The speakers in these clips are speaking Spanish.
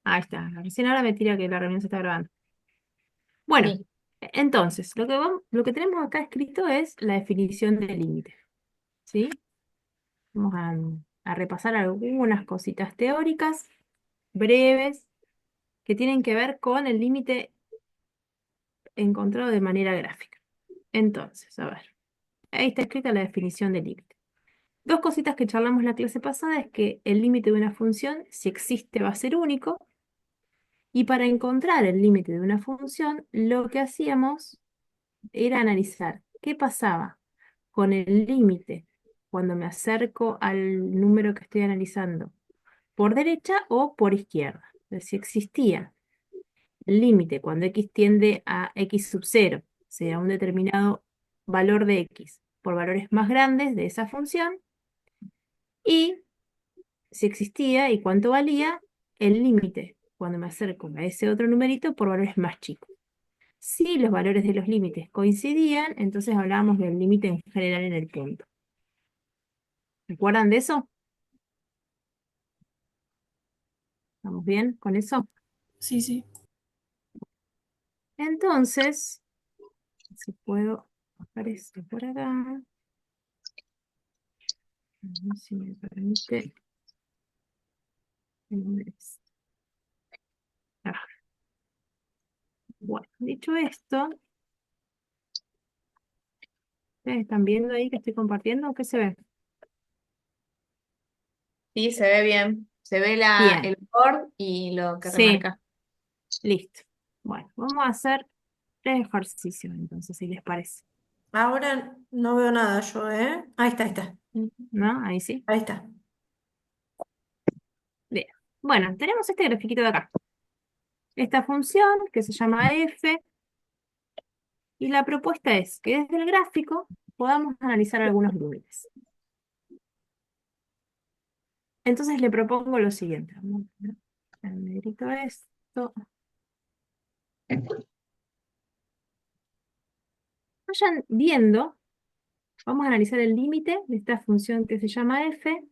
Ahí está. Recién ahora me tira que la reunión se está grabando. Bueno, Sí. entonces, lo que tenemos acá escrito es la definición del límite, ¿sí? Vamos a repasar algunas cositas teóricas breves que tienen que ver con el límite encontrado de manera gráfica. Entonces, a ver, ahí está escrita la definición del límite. Dos cositas que charlamos la clase pasada es que el límite de una función, si existe, va a ser único, y para encontrar el límite de una función, lo que hacíamos era analizar qué pasaba con el límite cuando me acerco al número que estoy analizando, por derecha o por izquierda. Entonces, si existía el límite cuando x tiende a x sub 0, o sea, un determinado valor de x, por valores más grandes de esa función, y si existía y cuánto valía el límite cuando me acerco a ese otro numerito por valores más chicos. Si los valores de los límites coincidían, entonces hablábamos del límite en general en el punto. ¿Recuerdan de eso? ¿Estamos bien con eso? Sí, sí. Entonces, si puedo bajar esto por acá, a ver si me permite. Ah, bueno, dicho esto, ¿ustedes están viendo ahí que estoy compartiendo o qué se ve? Sí, se ve bien. Se ve Bien, el board y lo que sí, remarca. listo. Bueno, vamos a hacer tres ejercicios entonces, si les parece. Ahora no veo nada yo, ¿eh? Ahí está, ahí está. ¿No? Ahí sí. Ahí está. Bien. Bueno, tenemos este grafiquito de acá. Esta función que se llama f, y la propuesta es que desde el gráfico podamos analizar algunos límites. Entonces le propongo lo siguiente. Vamos a poner en negrito esto. Vayan viendo, vamos a analizar el límite de esta función que se llama f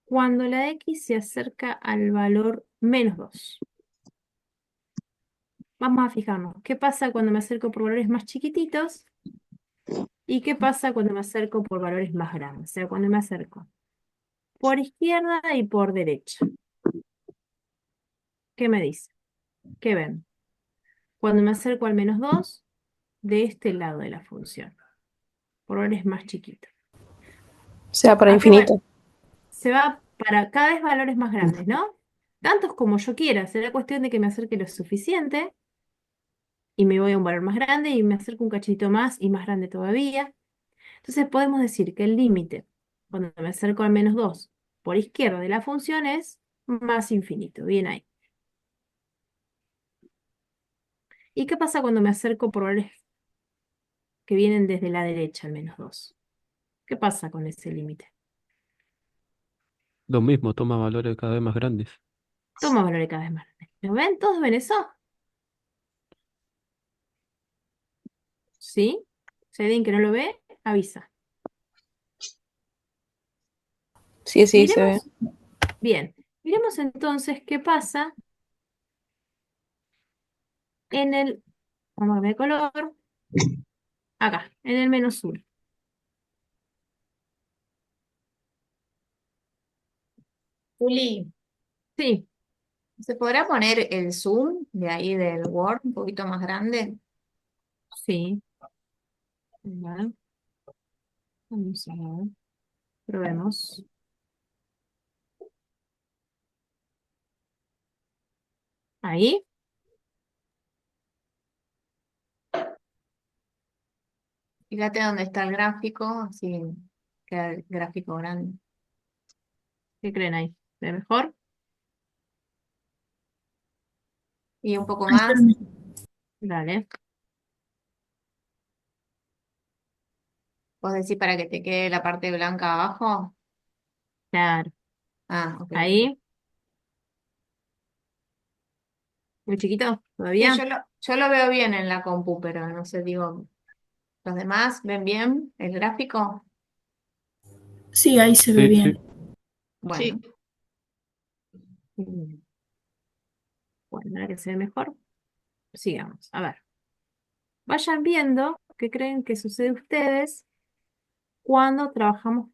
cuando la x se acerca al valor -2. Vamos a fijarnos qué pasa cuando me acerco por valores más chiquititos y qué pasa cuando me acerco por valores más grandes. O sea, cuando me acerco por izquierda y por derecha. ¿Qué me dice? ¿Qué ven? Cuando me acerco al -2, de este lado de la función, por valores más chiquitos. O sea, para ¿A qué va? infinito. Se va para cada vez valores más grandes, ¿no? Tantos como yo quiera. Será cuestión de que me acerque lo suficiente y me voy a un valor más grande y me acerco un cachito más y más grande todavía. Entonces podemos decir que el límite, cuando me acerco al -2 por izquierda de la función, es más infinito. Bien ahí. ¿Y qué pasa cuando me acerco por valores que vienen desde la derecha al -2? ¿Qué pasa con ese límite? Lo mismo, toma valores cada vez más grandes. Toma valores cada vez más grandes. ¿Lo ven? ¿Todos ven eso? ¿Sí? Si hay alguien que no lo ve, avisa. Sí, sí, se ve. Miremos, bien, miremos entonces qué pasa en el, vamos a cambiar de color, acá, en el -1. Juli, Sí, ¿se podrá poner el zoom de ahí del Word un poquito más grande? sí. Bueno, vamos a ver, probemos. Ahí, Fíjate dónde está el gráfico, así queda el gráfico grande. ¿qué creen ahí? ¿Ve mejor? Y un poco Ahí está más, mejor. Dale, vos decís para que te quede la parte blanca abajo. claro. Ah, ok. Ahí, muy chiquito, Sí, todavía. yo lo veo bien en la compu, pero no sé, digo, ¿los demás ven bien el gráfico? Sí, ahí se ve Sí, bien. sí. Bueno, Sí. Mm, Bueno, ahora que se ve mejor, sigamos. A ver, vayan viendo qué creen que sucede a ustedes cuando trabajamos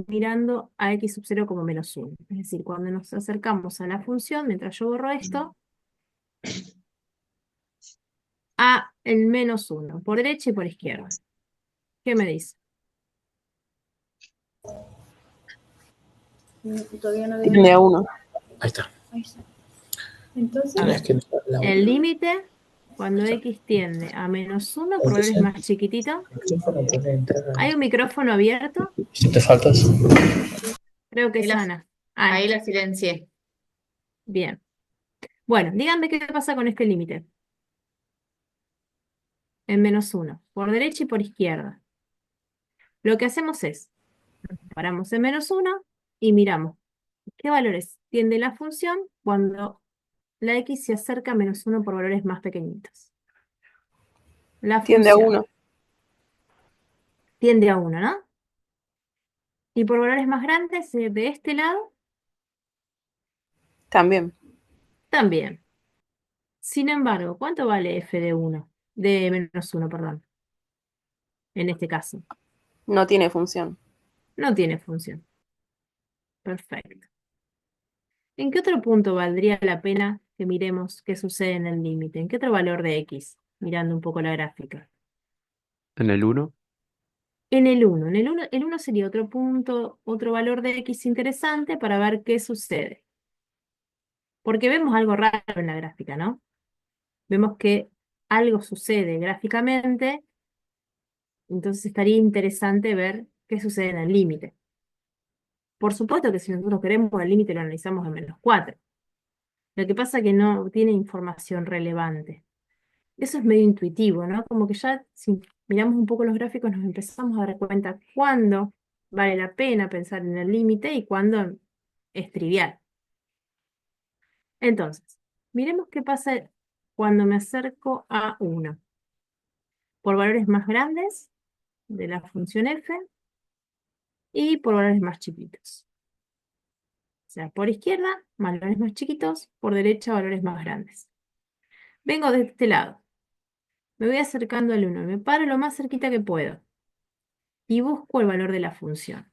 mirando a x sub 0 como -1. Es decir, cuando nos acercamos a la función, mientras yo borro esto, a el -1, por derecha y por izquierda. ¿Qué me dice? Todavía no Tiende a 1. Ahí está. Ahí está. Entonces, A Tenés ver, que el límite, cuando Ahí está. x tiende a -1 por valores Entonces, más chiquititos. el micrófono puede entrar. ¿Hay un micrófono abierto? Si te faltas. Creo que Ahí es la, Ana. Ah, ahí la silencié. bien. Bueno, díganme qué pasa con este límite. En -1, por derecha y por izquierda. Lo que hacemos es, paramos en -1 y miramos qué valores tiende la función cuando la x se acerca a -1 por valores más pequeñitos. La Tiende a función 1. tiende a 1, ¿no? Y por valores más grandes, de este lado, También. también. Sin embargo, ¿cuánto vale f de 1? De -1, perdón, en este caso. No tiene función. No tiene función. Perfecto. ¿En qué otro punto valdría la pena que miremos qué sucede en el límite? ¿En qué otro valor de x? Mirando un poco la gráfica. En el 1, En el 1. El 1 sería otro punto, otro valor de x interesante para ver qué sucede. Porque vemos algo raro en la gráfica, ¿no? Vemos que algo sucede gráficamente, entonces estaría interesante ver qué sucede en el límite. Por supuesto que si nosotros queremos el límite lo analizamos en -4. Lo que pasa es que no tiene información relevante. Eso es medio intuitivo, ¿no? Como que ya si miramos un poco los gráficos nos empezamos a dar cuenta cuándo vale la pena pensar en el límite y cuándo es trivial. Entonces, miremos qué pasa cuando me acerco a 1. Por valores más grandes de la función f y por valores más chiquitos. O sea, por izquierda, valores más chiquitos, por derecha, valores más grandes. Vengo de este lado. Me voy acercando al 1, me paro lo más cerquita que puedo y busco el valor de la función.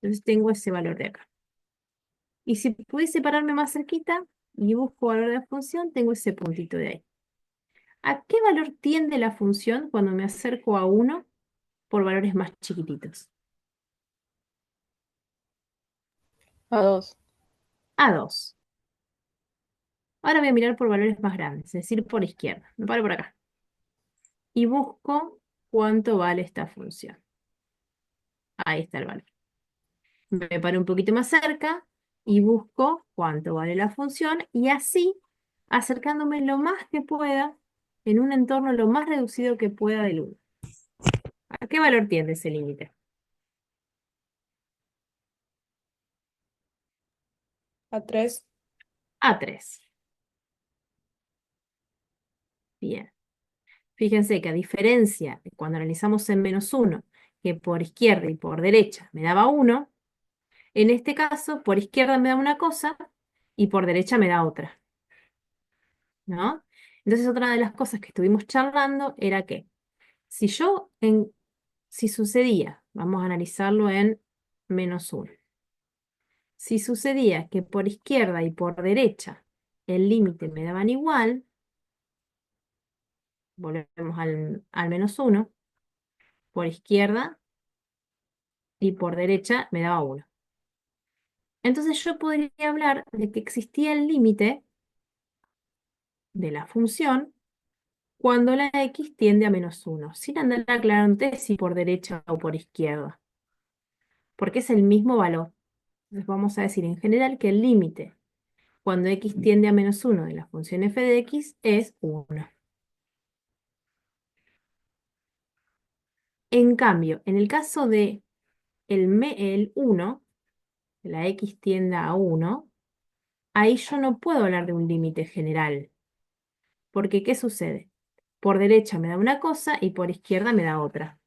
Entonces tengo ese valor de acá. Y si pudiese pararme más cerquita y busco valor de la función, tengo ese puntito de ahí. ¿A qué valor tiende la función cuando me acerco a 1 por valores más chiquititos? A 2. A 2. Ahora voy a mirar por valores más grandes, es decir, por izquierda. Me paro por acá. Y busco cuánto vale esta función. Ahí está el valor. Me paro un poquito más cerca y busco cuánto vale la función y así, acercándome lo más que pueda en un entorno lo más reducido que pueda del 1. ¿A qué valor tiende ese límite? a 3. A 3. Bien. Fíjense que a diferencia de cuando analizamos en -1, que por izquierda y por derecha me daba 1, en este caso por izquierda me da una cosa y por derecha me da otra, ¿no? Entonces otra de las cosas que estuvimos charlando era que si si sucedía, vamos a analizarlo en -1, si sucedía que por izquierda y por derecha el límite me daban igual, volvemos al -1, por izquierda y por derecha me daba 1. Entonces yo podría hablar de que existía el límite de la función cuando la x tiende a -1, sin andar aclarando si por derecha o por izquierda, porque es el mismo valor. Entonces vamos a decir en general que el límite cuando x tiende a -1 de la función f de x es 1. En cambio, en el caso de el 1, la x tiende a 1, ahí yo no puedo hablar de un límite general, porque ¿qué sucede? Por derecha me da una cosa y por izquierda me da otra.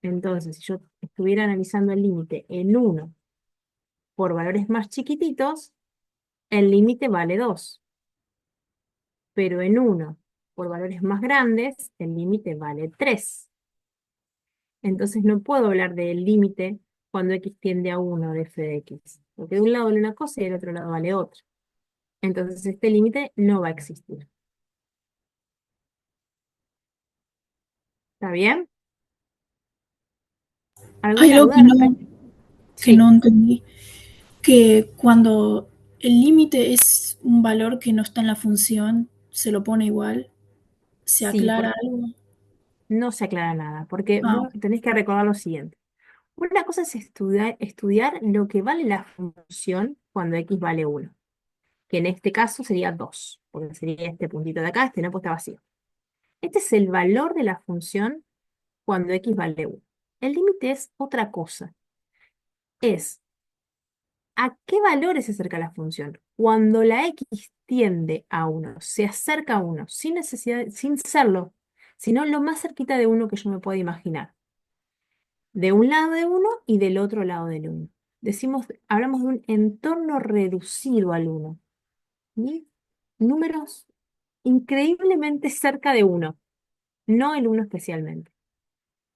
Entonces, si yo estuviera analizando el límite en uno por valores más chiquititos, el límite vale 2. Pero en uno por valores más grandes, el límite vale 3. Entonces no puedo hablar del límite cuando x tiende a uno de f de x, porque de un lado vale una cosa y del otro lado vale otra. Entonces este límite no va a existir. ¿Está bien? Hay ¿Alguna algo duda al respecto? que no Sí, entendí, que cuando el límite es un valor que no está en la función, se lo pone igual, se sí, aclara algo. no se aclara nada, porque Ah, vos tenés que recordar lo siguiente. Una cosa es estudiar lo que vale la función cuando x vale uno, que en este caso sería 2, porque sería este puntito de acá, este no, pues está vacío. Este es el valor de la función cuando x vale uno. El límite es otra cosa. Es a qué valores se acerca la función. Cuando la x tiende a uno, se acerca a uno, sin necesidad, sin serlo, sino lo más cerquita de uno que yo me pueda imaginar. De un lado de uno y del otro lado del uno. Hablamos de un entorno reducido al uno. ¿Sí? Números increíblemente cerca de uno, no el uno especialmente.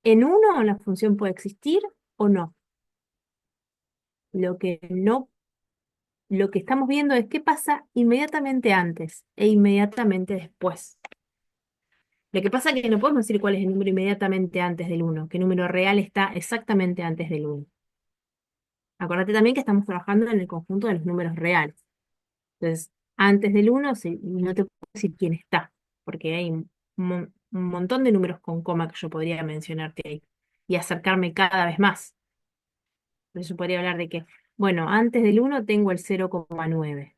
En uno la función puede existir o no. Lo que no, lo que estamos viendo es qué pasa inmediatamente antes e inmediatamente después. Lo que pasa es que no podemos decir cuál es el número inmediatamente antes del uno, qué número real está exactamente antes del uno. Acordate también que estamos trabajando en el conjunto de los números reales. Entonces, antes del uno no te puedo decir quién está, porque hay un montón de números con coma que yo podría mencionarte ahí y acercarme cada vez más. Entonces yo podría hablar de que, bueno, antes del uno tengo el 0,9.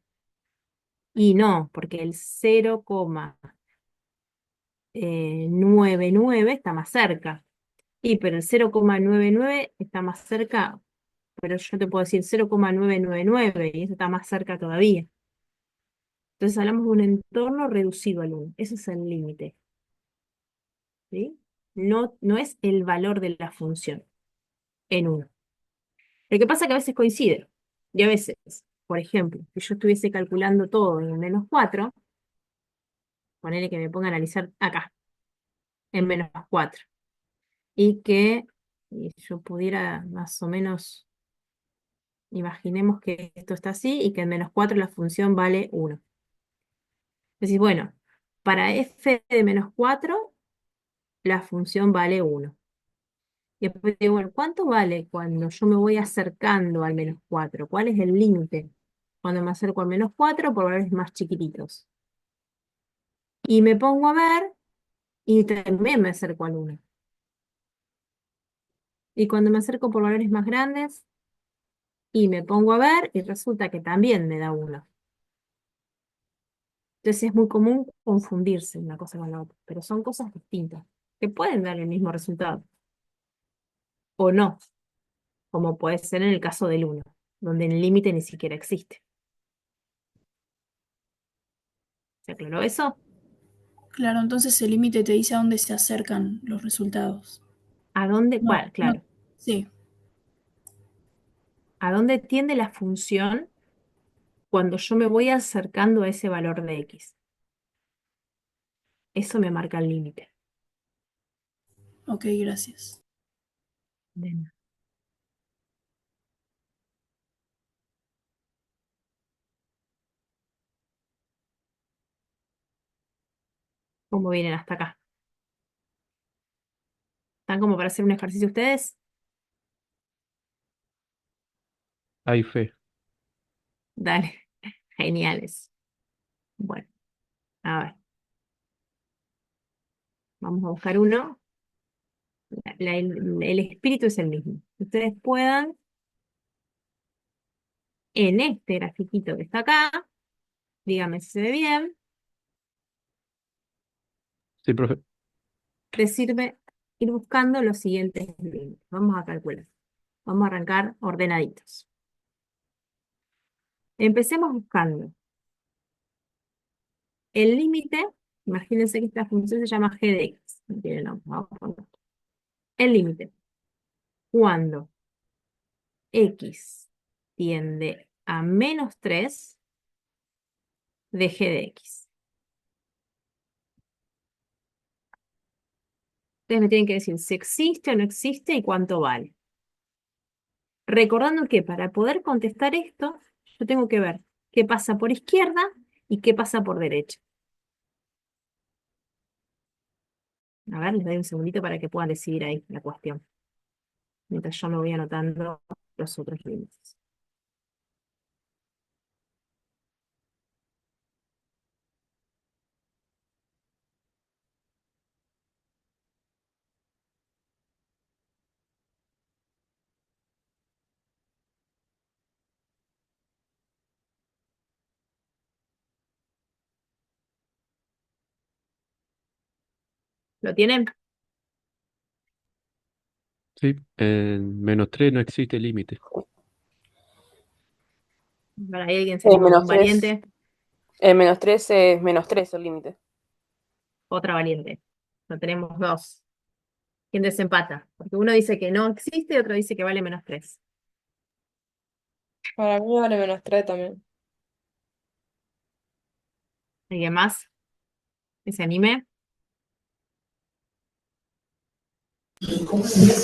Y no, porque el 0,99 está más cerca. Y pero el 0,99 está más cerca, pero yo te puedo decir 0,999 y eso está más cerca todavía. Entonces hablamos de un entorno reducido al uno. Ese es el límite, ¿sí? No, no es el valor de la función en uno. Lo que pasa es que a veces coincide. Y a veces, por ejemplo, si yo estuviese calculando todo en -4, ponele que me ponga a analizar acá, en -4, y yo pudiera más o menos, imaginemos que esto está así y que en -4 la función vale 1. Decís, bueno, para f de -4 la función vale 1. Y después digo, bueno, ¿cuánto vale cuando yo me voy acercando al -4? ¿Cuál es el límite? Cuando me acerco al -4 por valores más chiquititos. Y me pongo a ver y también me acerco al 1. Y cuando me acerco por valores más grandes y me pongo a ver y resulta que también me da 1. Entonces es muy común confundirse una cosa con la otra, pero son cosas distintas que pueden dar el mismo resultado o no, como puede ser en el caso del 1, donde el límite ni siquiera existe. ¿Se aclaró eso? claro, entonces el límite te dice a dónde se acercan los resultados. ¿A dónde, No, no, claro, sí, a dónde tiende la función cuando yo me voy acercando a ese valor de x? Eso me marca el límite. ok, gracias. De nada. ¿Cómo vienen hasta acá? ¿Están como para hacer un ejercicio ustedes? Hay fe. Dale, geniales. Bueno, a ver, vamos a buscar uno. El espíritu es el mismo. Ustedes puedan, en este grafiquito que está acá, dígame si se ve bien, Sí, profe. decirme, ir buscando los siguientes límites. Vamos a calcular. Vamos a arrancar ordenaditos. Empecemos buscando el límite. Imagínense que esta función se llama g de x. No tiene nombre, vamos a poner el límite cuando x tiende a -3 de g de x. Ustedes me tienen que decir si existe o no existe y cuánto vale. Recordando que para poder contestar esto, yo tengo que ver qué pasa por izquierda y qué pasa por derecha. A ver, les doy un segundito para que puedan decidir ahí la cuestión, mientras yo me voy anotando los otros límites. ¿Lo tienen? Sí, en -3 no existe límite. Para ahí alguien salió con Menos un 3. variante, -3 es -3 el límite. otra variante. No tenemos dos. ¿Quién desempata? Porque uno dice que no existe y otro dice que vale -3. Para mí vale -3 también. ¿Alguien más que se anime?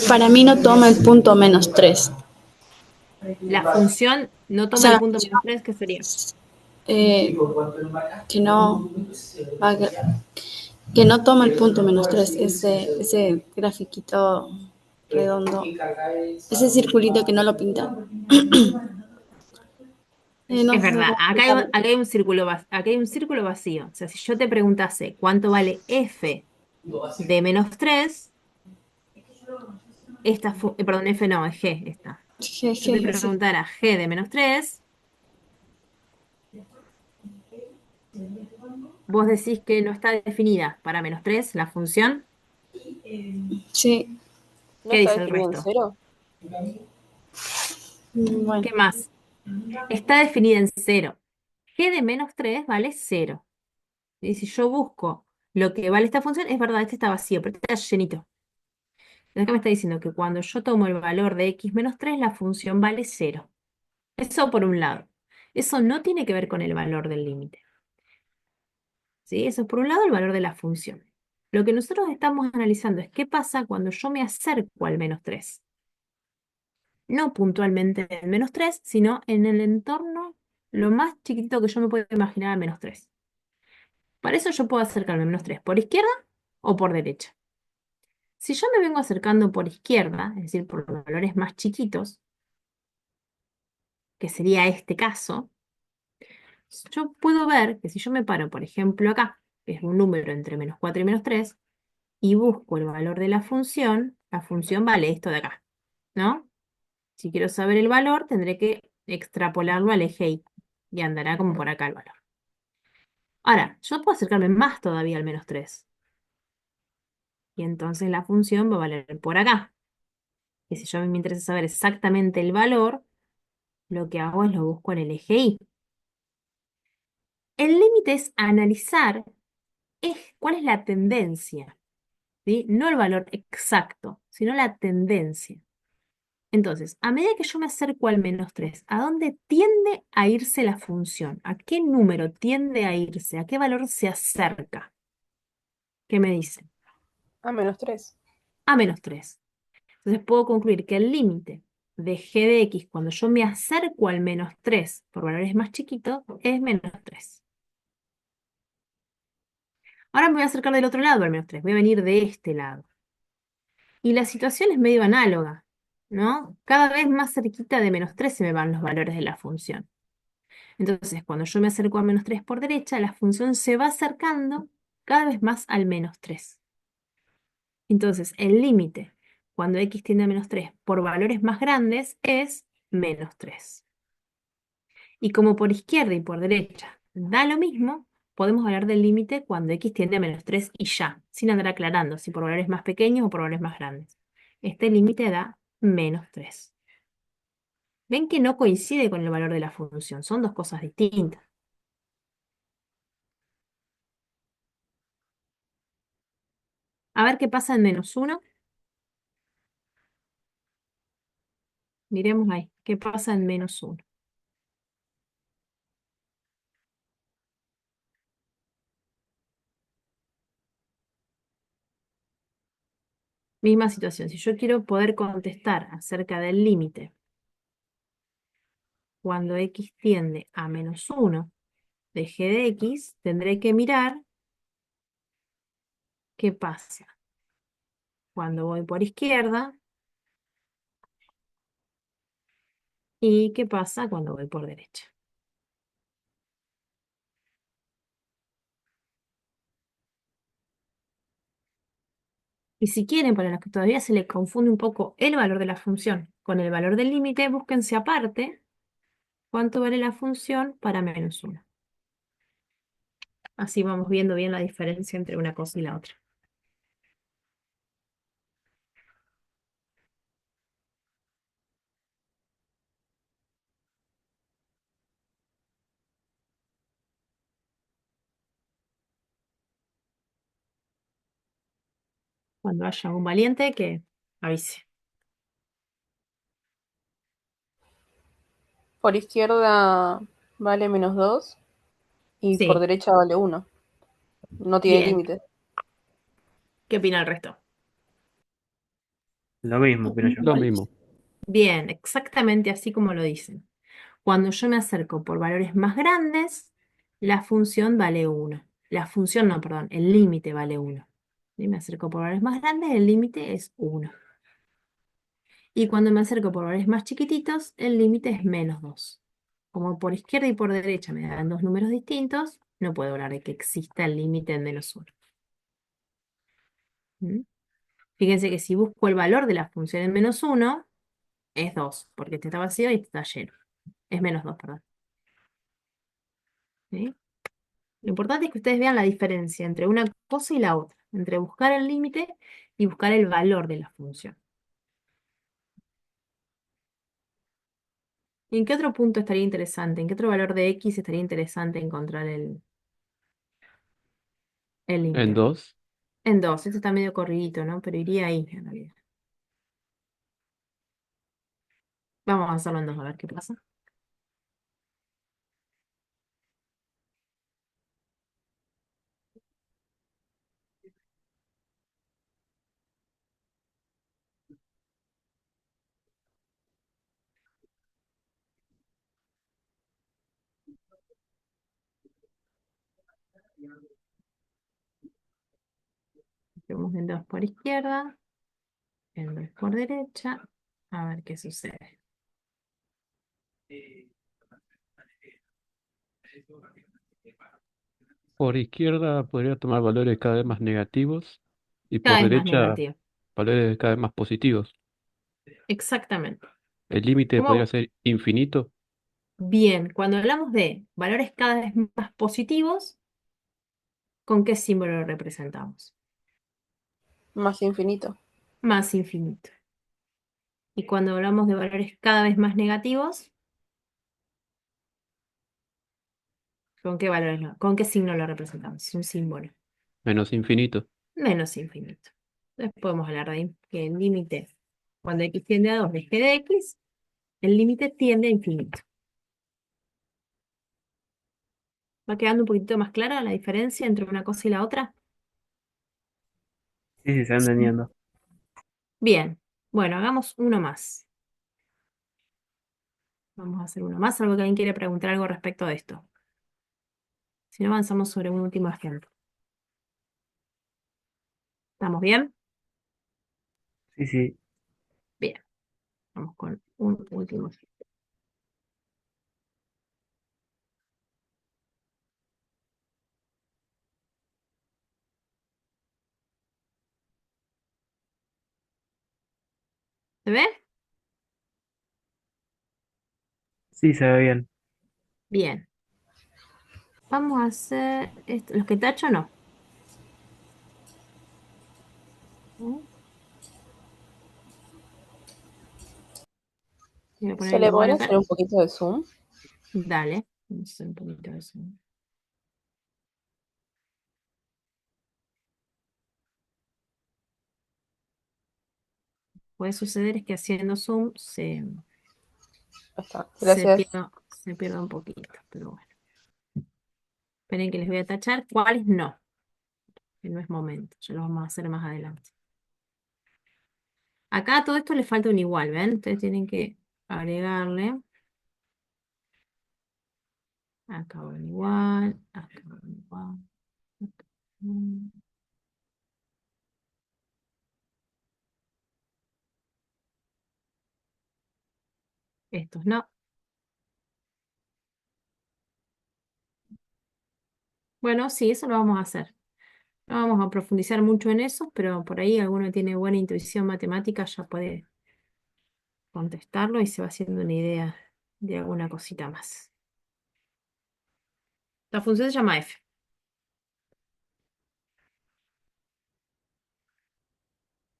Para mí no toma el punto -3. La función no O toma el sea, punto -3, ¿qué sería? eh, que no, va que no toma el punto -3, ese grafiquito redondo, ese circulito que no lo pinta. No Es sé verdad, cómo explicarlo. acá hay un círculo, acá hay un círculo vacío. O sea, si yo te preguntase cuánto vale f de -3, perdón, f no, es g, esta. Yo te Jeje, sí. preguntara g de -3, vos decís que no está definida para -3 la función. Sí, ¿No ¿Qué está dice el definido en resto? 0? bueno. ¿Qué más? Está definida en 0. G de -3 vale 0. Y si yo busco lo que vale esta función, es verdad, este está vacío, pero este está llenito. Entonces, ¿qué me está diciendo? Que cuando yo tomo el valor de x menos 3, la función vale 0. Eso por un lado. Eso no tiene que ver con el valor del límite. ¿Sí? Eso es por un lado el valor de la función. Lo que nosotros estamos analizando es qué pasa cuando yo me acerco al -3. No puntualmente en -3, sino en el entorno lo más chiquitito que yo me puedo imaginar a -3. Para eso yo puedo acercarme a -3 por izquierda o por derecha. Si yo me vengo acercando por izquierda, es decir, por los valores más chiquitos, que sería este caso, yo puedo ver que si yo me paro, por ejemplo, acá, que es un número entre -4 y -3, y busco el valor de la función vale esto de acá, ¿no? Si quiero saber el valor, tendré que extrapolarlo al eje y andará como por acá el valor. Ahora, yo puedo acercarme más todavía al -3, y entonces la función va a valer por acá. Y si yo me interesa saber exactamente el valor, lo que hago es lo busco en el eje y. El límite es analizar cuál es la tendencia, ¿sí? No el valor exacto, sino la tendencia. Entonces, a medida que yo me acerco al -3, ¿a dónde tiende a irse la función? ¿A qué número tiende a irse? ¿A qué valor se acerca? ¿Qué me dicen? A -3. A -3. Entonces puedo concluir que el límite de g de x cuando yo me acerco al -3 por valores más chiquitos es -3. Ahora me voy a acercar del otro lado al -3, voy a venir de este lado. Y la situación es medio análoga, ¿no? Cada vez más cerquita de -3 se me van los valores de la función. Entonces, cuando yo me acerco a -3 por derecha, la función se va acercando cada vez más al -3. Entonces, el límite cuando x tiende a -3 por valores más grandes es -3. Y como por izquierda y por derecha da lo mismo, podemos hablar del límite cuando x tiende a -3 y ya, sin andar aclarando si por valores más pequeños o por valores más grandes. Este límite da -3. Ven que no coincide con el valor de la función, son dos cosas distintas. A ver qué pasa en -1. Miremos ahí, ¿qué pasa en -1? Misma situación, si yo quiero poder contestar acerca del límite cuando x tiende a -1 de g de x, tendré que mirar qué pasa cuando voy por izquierda y qué pasa cuando voy por derecha. Y si quieren, para los que todavía se les confunde un poco el valor de la función con el valor del límite, búsquense aparte cuánto vale la función para -1. Así vamos viendo bien la diferencia entre una cosa y la otra. Cuando haya un valiente, que avise. Por izquierda vale -2 y por Sí, derecha vale 1. No tiene bien. límite. ¿Qué opina el resto? Lo mismo, opino yo. Lo mismo. Bien, exactamente así como lo dicen. Cuando yo me acerco por valores más grandes, la función vale 1. La función no, perdón, el límite vale 1. Y me acerco por valores más grandes, el límite es 1. Y cuando me acerco por valores más chiquititos, el límite es -2. Como por izquierda y por derecha me dan dos números distintos, no puedo hablar de que exista el límite en -1. ¿Mm? Fíjense que si busco el valor de la función en -1, es 2, porque este está vacío y este está lleno. Es -2, perdón. ¿Sí? Lo importante es que ustedes vean la diferencia entre una cosa y la otra, entre buscar el límite y buscar el valor de la función. ¿Y en qué otro punto estaría interesante? ¿En qué otro valor de x estaría interesante encontrar el En límite? 2. En 2, este está medio corridito, ¿no? Pero iría ahí, en realidad. Vamos a hacerlo en 2, a ver qué pasa. Hacemos en 2 por izquierda, en 2 por derecha, a ver qué sucede. Por izquierda podría tomar valores cada vez más negativos y por Cada vez más derecha negativo. valores cada vez más positivos. Exactamente. El límite podría ¿Cómo? ser infinito, Bien, cuando hablamos de valores cada vez más positivos, ¿con qué símbolo lo representamos? Más infinito. Más infinito. Y cuando hablamos de valores cada vez más negativos, ¿con qué valores con qué signo lo representamos? Es un símbolo. menos infinito. Menos infinito. Entonces podemos hablar de que el límite, cuando x tiende a 2 de g de x, el límite tiende a infinito. ¿Va quedando un poquito más clara la diferencia entre una cosa y la otra? Sí, sí, se va entendiendo. Bien. Bueno, hagamos uno más. Vamos a hacer uno más, algo que alguien quiere preguntar algo respecto de esto. Si no, avanzamos sobre un último ejemplo. ¿Estamos bien? Sí, sí. Bien. Vamos con un último ejemplo. ¿Se ve? Sí, se ve bien. Bien. Vamos a hacer esto. Los que tacho no. ¿No? Voy a poner ¿Se el le lugar podría acá. hacer un poquito de zoom? Dale. Vamos a hacer un poquito de eso. Puede suceder es que haciendo zoom se está. Se Gracias. se pierde un poquito, pero bueno. Esperen que les voy a tachar cuáles no, que no es momento. Ya lo vamos a hacer más adelante. Acá a todo esto le falta un igual, ¿ven? Ustedes tienen que agregarle. Acá un igual, acá un igual. Acá un- Estos no. Bueno, sí, eso lo vamos a hacer. No vamos a profundizar mucho en eso, pero por ahí alguno tiene buena intuición matemática, ya puede contestarlo y se va haciendo una idea de alguna cosita más. La función se llama f.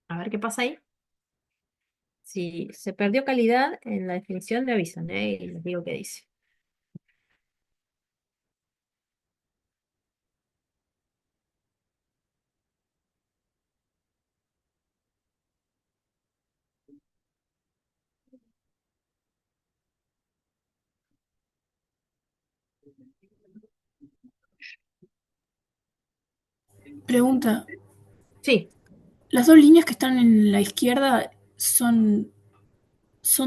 A ver qué pasa ahí. Si se perdió calidad en la definición, me avisan, ¿eh? Y les digo qué dice. Pregunta, Sí, ¿las dos líneas que están en la izquierda son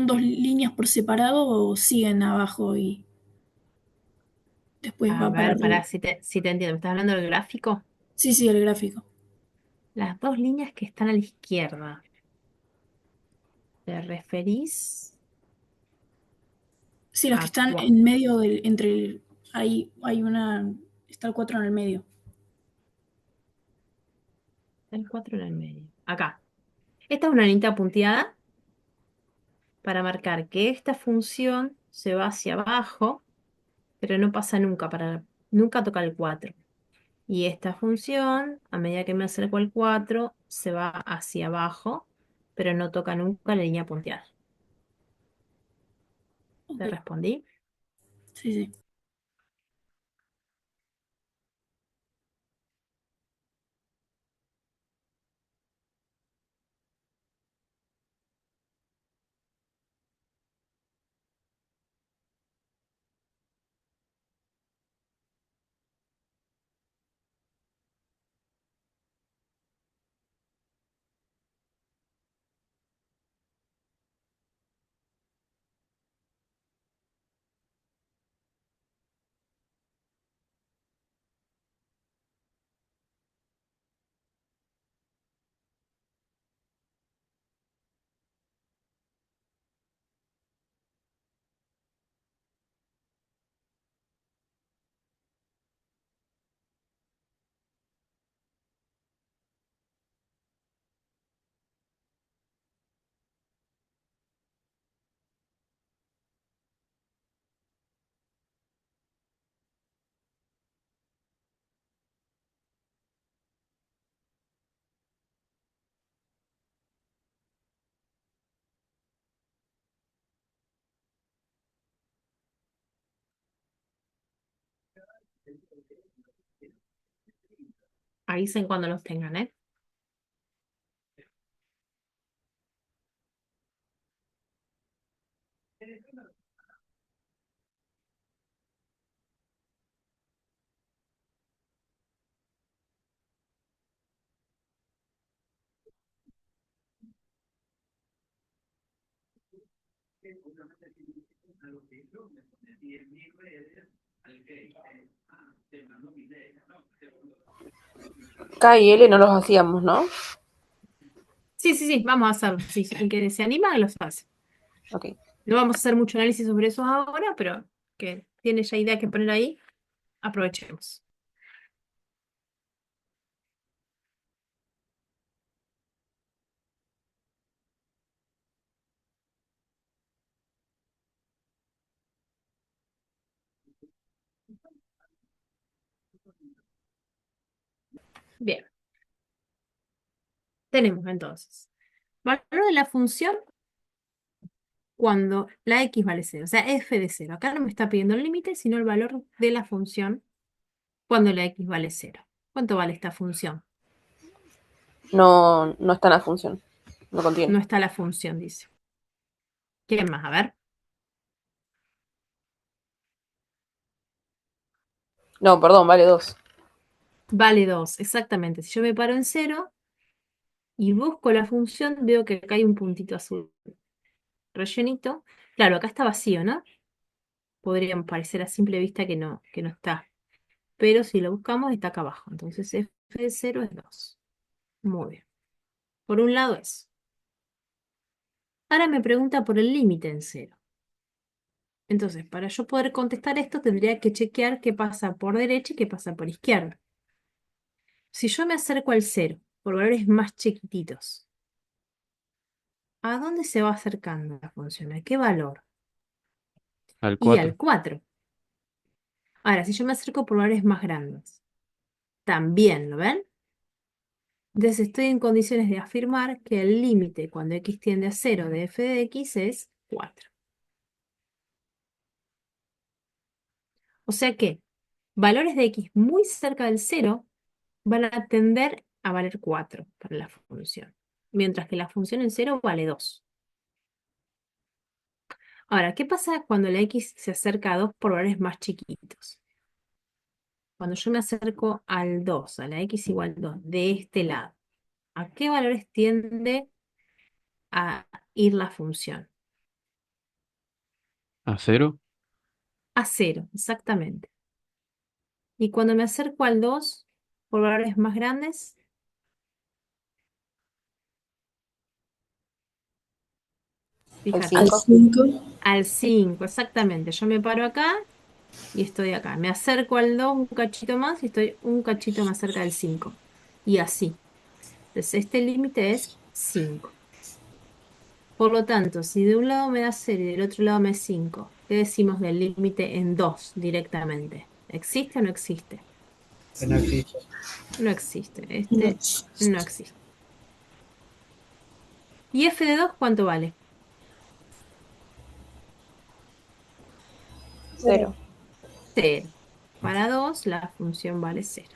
dos líneas por separado o siguen abajo y después a va para ver, arriba? para si te entiendo. ¿Me estás hablando del gráfico? Sí, sí, el gráfico. Las dos líneas que están a la izquierda. ¿Te referís Sí, las que a están cuál? en medio ahí hay una, está el 4 en el medio. El 4 en el medio. Acá. Esta es una linita punteada para marcar que esta función se va hacia abajo, pero no pasa nunca, nunca toca el 4. Y esta función, a medida que me acerco al 4, se va hacia abajo, pero no toca nunca la línea punteada. Ok, ¿Te respondí? sí, sí. Avisen cuando los tengan, ¿eh? K y L no los hacíamos, ¿no? Sí, sí, sí, vamos a hacerlo. Sí, el que se anima los hace. Ok. No vamos a hacer mucho análisis sobre eso ahora, pero que tiene ya idea que poner ahí, aprovechemos. Bien, tenemos entonces valor de la función cuando la x vale 0, o sea, f de 0. Acá no me está pidiendo el límite, sino el valor de la función cuando la x vale 0. ¿Cuánto vale esta función? No, no está en la función. No contiene. No está la función, dice. ¿Quién más? A ver. No, perdón, vale 2. Vale 2, exactamente. Si yo me paro en 0 y busco la función, veo que acá hay un puntito azul rellenito. Claro, acá está vacío, ¿no? Podría parecer a simple vista que no está. Pero si lo buscamos, está acá abajo. Entonces f de 0 es 2. Muy bien. Por un lado es. Ahora me pregunta por el límite en 0. Entonces, para yo poder contestar esto, tendría que chequear qué pasa por derecha y qué pasa por izquierda. Si yo me acerco al 0 por valores más chiquititos, ¿a dónde se va acercando la función? ¿A qué valor? Al Y 4. al 4. Ahora, si yo me acerco por valores más grandes, también, ¿lo ven? Entonces estoy en condiciones de afirmar que el límite cuando x tiende a 0 de f de x es 4. O sea que valores de x muy cerca del 0 van a tender a valer 4 para la función, mientras que la función en 0 vale 2. Ahora, ¿qué pasa cuando la x se acerca a 2 por valores más chiquitos? Cuando yo me acerco al 2, a la x igual 2, de este lado, ¿a qué valores tiende a ir la función? ¿A 0? A 0, exactamente. Y cuando me acerco al 2, por valores más grandes, ¿Al fíjate, Al 5? 5. al 5, exactamente. Yo me paro acá y estoy acá. Me acerco al 2 un cachito más y estoy un cachito más cerca del 5. Y así. Entonces, este límite es 5. Por lo tanto, si de un lado me da 0 y del otro lado me da 5, ¿qué decimos del límite en 2 directamente? ¿Existe o no existe? Que no existe. No existe. No. Este no existe. ¿Y f de 2 cuánto vale? 0. 0. Para 2 la función vale 0.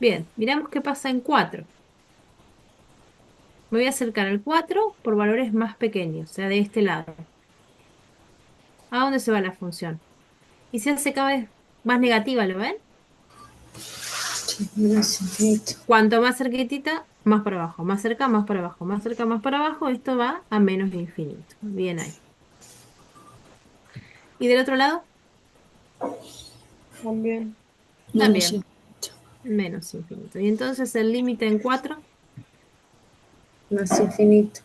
Bien, miramos qué pasa en 4. Me voy a acercar al 4 por valores más pequeños, o sea, de este lado. ¿A dónde se va la función? Y se hace cada vez más negativa, ¿lo ven? Menos infinito. Cuanto más cerquitita, más para abajo. Más cerca, más para abajo. Más cerca, más para abajo. Esto va a menos infinito. Bien ahí. ¿Y del otro lado? También. Menos También, infinito. menos infinito. Y entonces el límite en 4, Más infinito.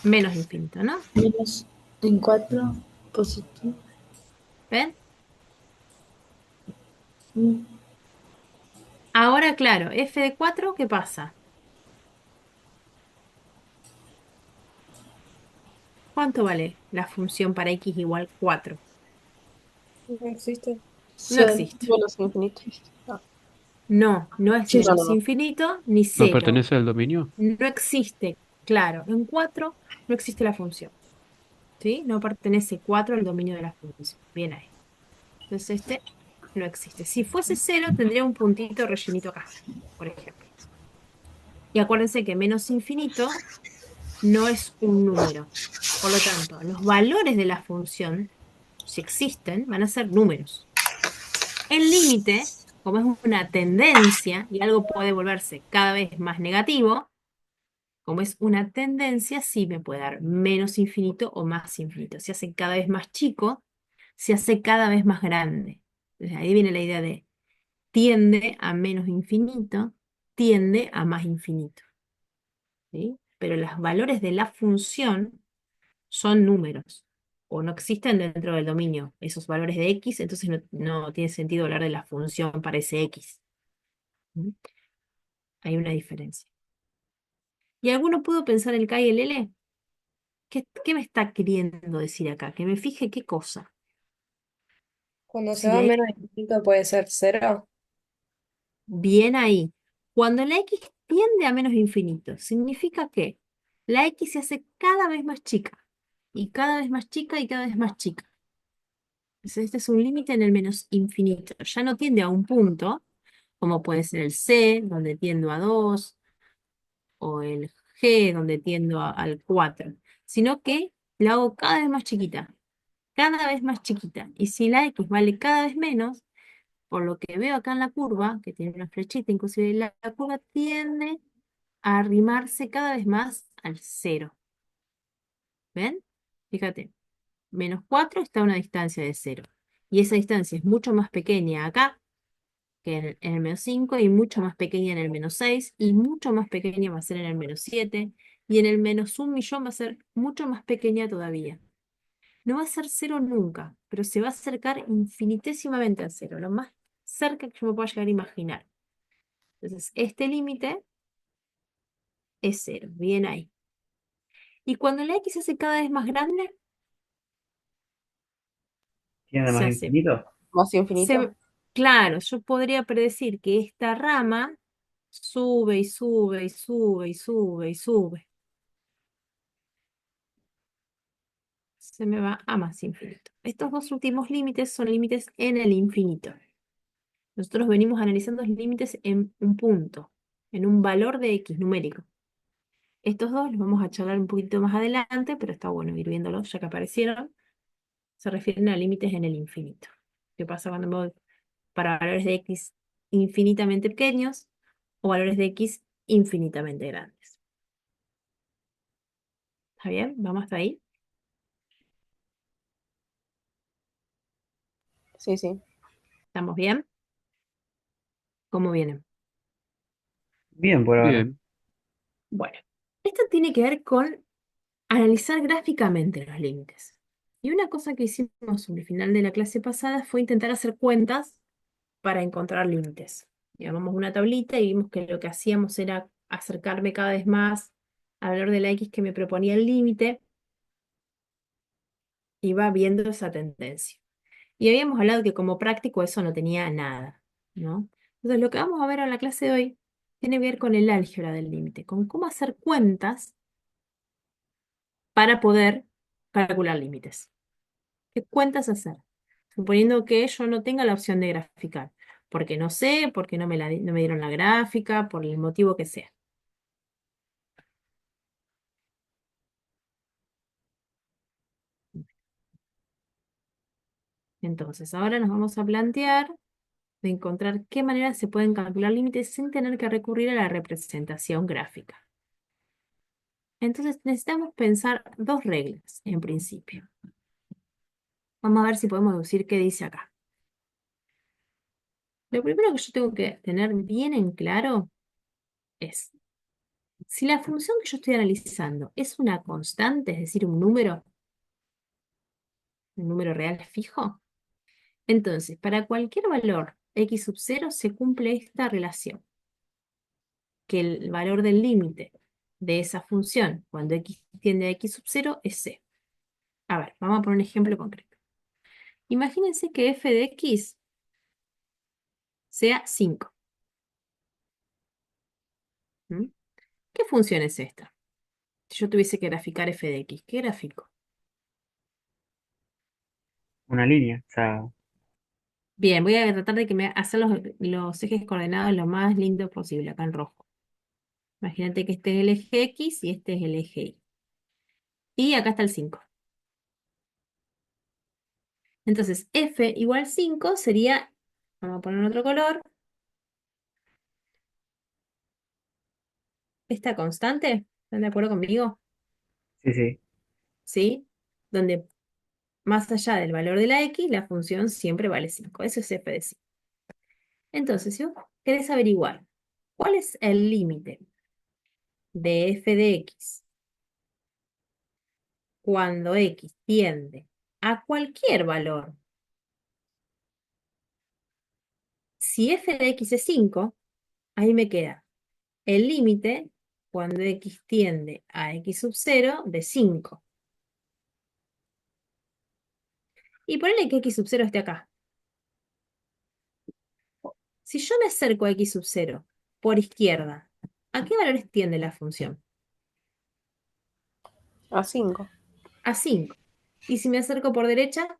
menos infinito, ¿no? Menos en 4 positivo. ¿Ven? Mm. Ahora, claro, f de 4, ¿qué pasa? ¿Cuánto vale la función para x igual 4? No existe. No Cero. existe. Menos infinito. Ah, No, no es Sí, no, no, menos no. infinito ni ¿No 0. pertenece al dominio? No existe, claro. En 4 no existe la función. ¿Sí? No pertenece 4 al dominio de la función. Bien ahí. Entonces este no existe. Si fuese 0, tendría un puntito rellenito acá, por ejemplo. Y acuérdense que menos infinito no es un número. Por lo tanto, los valores de la función, si existen, van a ser números. El límite, como es una tendencia y algo puede volverse cada vez más negativo, como es una tendencia, sí me puede dar menos infinito o más infinito. Se hace cada vez más chico, se hace cada vez más grande. Entonces ahí viene la idea de tiende a menos infinito, tiende a más infinito. ¿Sí? Pero los valores de la función son números o no existen dentro del dominio esos valores de x, entonces no tiene sentido hablar de la función para ese x. ¿Mm? Hay una diferencia. ¿Y alguno pudo pensar el K y el L? ¿Qué me está queriendo decir acá? Que me fije qué cosa. Cuando se Si va la a X, menos infinito puede ser 0. bien ahí. Cuando la X tiende a menos infinito, significa que la X se hace cada vez más chica, y cada vez más chica, y cada vez más chica. Entonces, este es un límite en el menos infinito. Ya no tiende a un punto, como puede ser el C, donde tiendo a 2, o el G, donde tiendo al 4, sino que la hago cada vez más chiquita. cada vez más chiquita. Y si la x vale cada vez menos, por lo que veo acá en la curva, que tiene una flechita, inclusive la curva tiende a arrimarse cada vez más al cero. ¿Ven? Fíjate, -4 está a una distancia de cero. Y esa distancia es mucho más pequeña acá que en el -5 y mucho más pequeña en el -6 y mucho más pequeña va a ser en el -7 y en el -1.000.000 va a ser mucho más pequeña todavía. No va a ser cero nunca, pero se va a acercar infinitésimamente al cero, lo más cerca que yo me pueda llegar a imaginar. Entonces, este límite es cero, bien ahí. Y cuando la x se hace cada vez más grande, ¿Tiene se más hace, infinito? Más infinito. claro, yo podría predecir que esta rama sube y sube y sube y sube y sube. Se me va a más infinito. Estos dos últimos límites son límites en el infinito. Nosotros venimos analizando los límites en un punto, en un valor de x numérico. Estos dos los vamos a charlar un poquito más adelante, pero está bueno ir viéndolos ya que aparecieron. Se refieren a límites en el infinito. ¿Qué pasa cuando me voy para valores de x infinitamente pequeños o valores de x infinitamente grandes? ¿Está bien? ¿Vamos hasta ahí? Sí, sí. ¿Estamos bien? ¿Cómo vienen? Bien por ahora. Bien, Bueno, esto tiene que ver con analizar gráficamente los límites. Y una cosa que hicimos sobre el final de la clase pasada fue intentar hacer cuentas para encontrar límites. Llamamos una tablita y vimos que lo que hacíamos era acercarme cada vez más al valor de la x que me proponía el límite y va viendo esa tendencia. Y habíamos hablado que como práctico eso no tenía nada, ¿no? Entonces lo que vamos a ver en la clase de hoy tiene que ver con el álgebra del límite, con cómo hacer cuentas para poder calcular límites. ¿Qué cuentas hacer? Suponiendo que yo no tenga la opción de graficar, porque no sé, porque no me dieron la gráfica, por el motivo que sea. Entonces, ahora nos vamos a plantear de encontrar qué maneras se pueden calcular límites sin tener que recurrir a la representación gráfica. Entonces, necesitamos pensar dos reglas en principio. Vamos a ver si podemos deducir qué dice acá. Lo primero que yo tengo que tener bien en claro es, si la función que yo estoy analizando es una constante, es decir, un número real fijo, entonces para cualquier valor x sub 0 se cumple esta relación, que el valor del límite de esa función cuando x tiende a x sub 0 es c. A ver, vamos a poner un ejemplo concreto. Imagínense que f de x sea 5. ¿Mm? ¿Qué función es esta? Si yo tuviese que graficar f de x, ¿qué gráfico? Una línea. O sea, Bien, voy a tratar de que me hacer los ejes coordenados lo más lindo posible, acá en rojo. Imagínate que este es el eje X y este es el eje Y. Y acá está el 5. Entonces, F igual 5 sería, vamos a poner otro color, esta constante. ¿Están de acuerdo conmigo? sí, sí. ¿Sí? Donde más allá del valor de la X, la función siempre vale 5. Eso es F de 5. Entonces, si vos querés averiguar cuál es el límite de F de X cuando X tiende a cualquier valor, si F de X es 5, ahí me queda el límite cuando x tiende a x sub 0 de 5. Y ponele que x sub 0 esté acá. Si yo me acerco a x sub 0 por izquierda, ¿a qué valores tiende la función? A 5. A 5. Y si me acerco por derecha,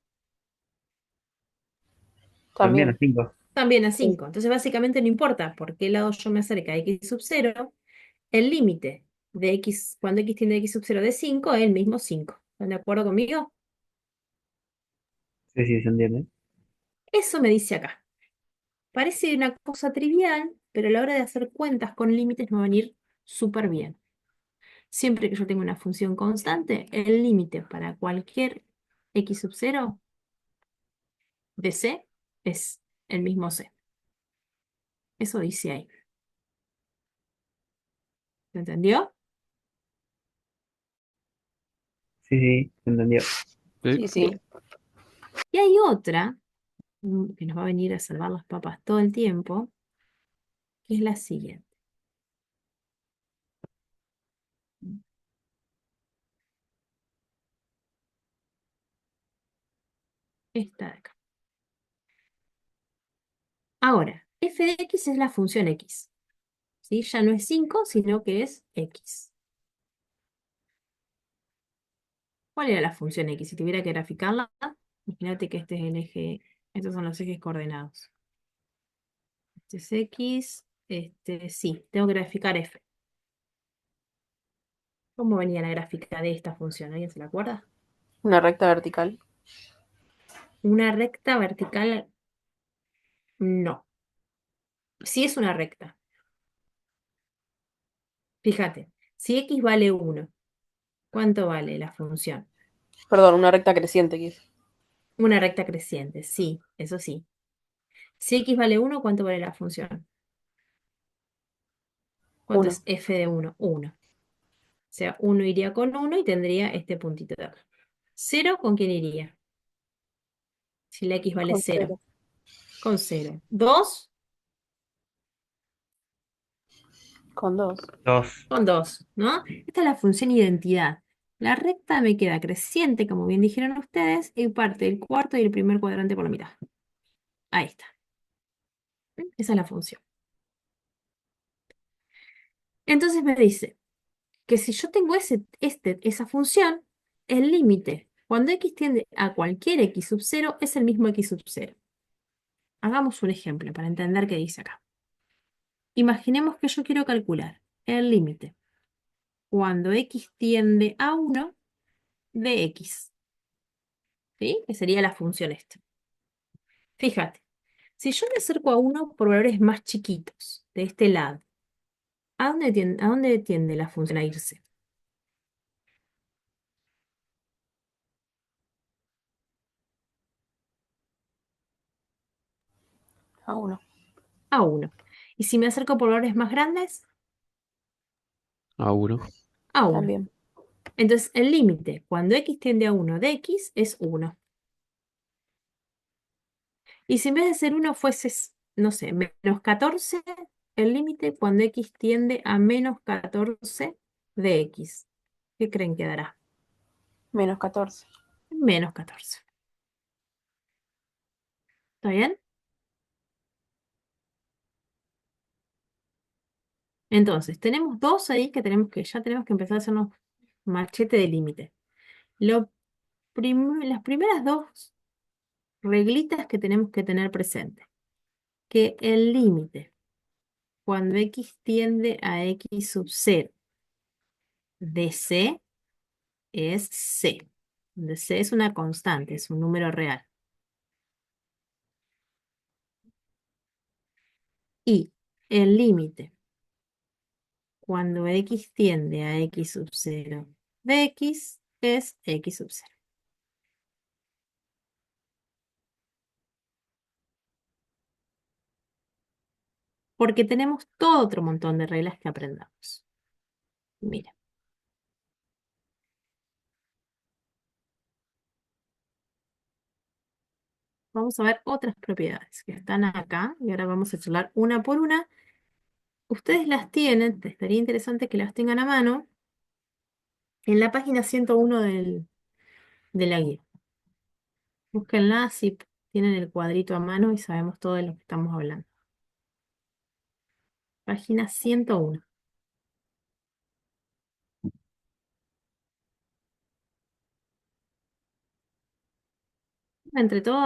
También a También. 5. también a Sí. 5. Entonces básicamente no importa por qué lado yo me acerque a x sub 0, el límite de x, cuando x tiende a x sub 0 de 5 es el mismo 5. ¿Están de acuerdo conmigo? Sí, sí, se entiende. Eso me dice acá. Parece una cosa trivial, pero a la hora de hacer cuentas con límites me va a venir súper bien. Siempre que yo tenga una función constante, el límite para cualquier x sub 0 de c es el mismo c. Eso dice ahí. ¿Se entendió? Sí, sí, se entendió. Sí, Sí, sí. Bien. Y hay otra que nos va a venir a salvar las papas todo el tiempo, que es la siguiente. Esta de acá. Ahora, f de x es la función x. ¿Sí? Ya no es 5, sino que es x. ¿Cuál era la función x? Si tuviera que graficarla, imagínate que este es el eje, estos son los ejes coordenados. Este es x, sí, tengo que graficar f. ¿Cómo venía la gráfica de esta función? ¿Alguien se la acuerda? Una recta vertical. Una recta vertical, no. Sí es una recta. Fíjate, si x vale 1, ¿cuánto vale la función? Perdón, una recta creciente, quise. Una recta creciente, sí, eso sí. Si x vale 1, ¿cuánto vale la función? ¿Cuánto Uno. es f de 1? 1. O sea, 1 iría con 1 y tendría este puntito de acá. 0, ¿con quién iría? Si la x vale Con 0. cero. Con 0. 2, Con dos. Dos. con 2, ¿no? Esta es la función identidad. La recta me queda creciente, como bien dijeron ustedes, y parte el cuarto y el primer cuadrante por la mitad. Ahí está. Esa es la función. Entonces me dice que si yo tengo esa función, el límite cuando x tiende a cualquier x sub 0 es el mismo x sub 0. Hagamos un ejemplo para entender qué dice acá. Imaginemos que yo quiero calcular el límite cuando x tiende a 1 de x, ¿sí? Que sería la función esta. Fíjate, si yo me acerco a 1 por valores más chiquitos, de este lado, ¿a dónde tiende la función a irse? A uno. A 1. Y si me acerco por valores más grandes, a 1. a 1. También. Entonces, el límite cuando x tiende a 1 de x es 1. Y si en vez de ser 1 fuese, no sé, menos 14, el límite cuando x tiende a menos 14 de x. ¿Qué creen que dará? Menos 14. Menos 14. ¿Está bien? Entonces, tenemos dos ahí que ya tenemos que empezar a hacernos machete de límite. Las primeras dos reglitas que tenemos que tener presente. Que el límite cuando x tiende a x sub 0 de c es c, donde c es una constante, es un número real. Y el límite cuando x tiende a x sub 0 de x es x sub 0. Porque tenemos todo otro montón de reglas que aprendamos. Mira, vamos a ver otras propiedades que están acá y ahora vamos a charlar una por una. Ustedes las tienen, estaría interesante que las tengan a mano en la página 101 de la guía. Búsquenla si tienen el cuadrito a mano y sabemos todo de lo que estamos hablando. Página 101. Entre todo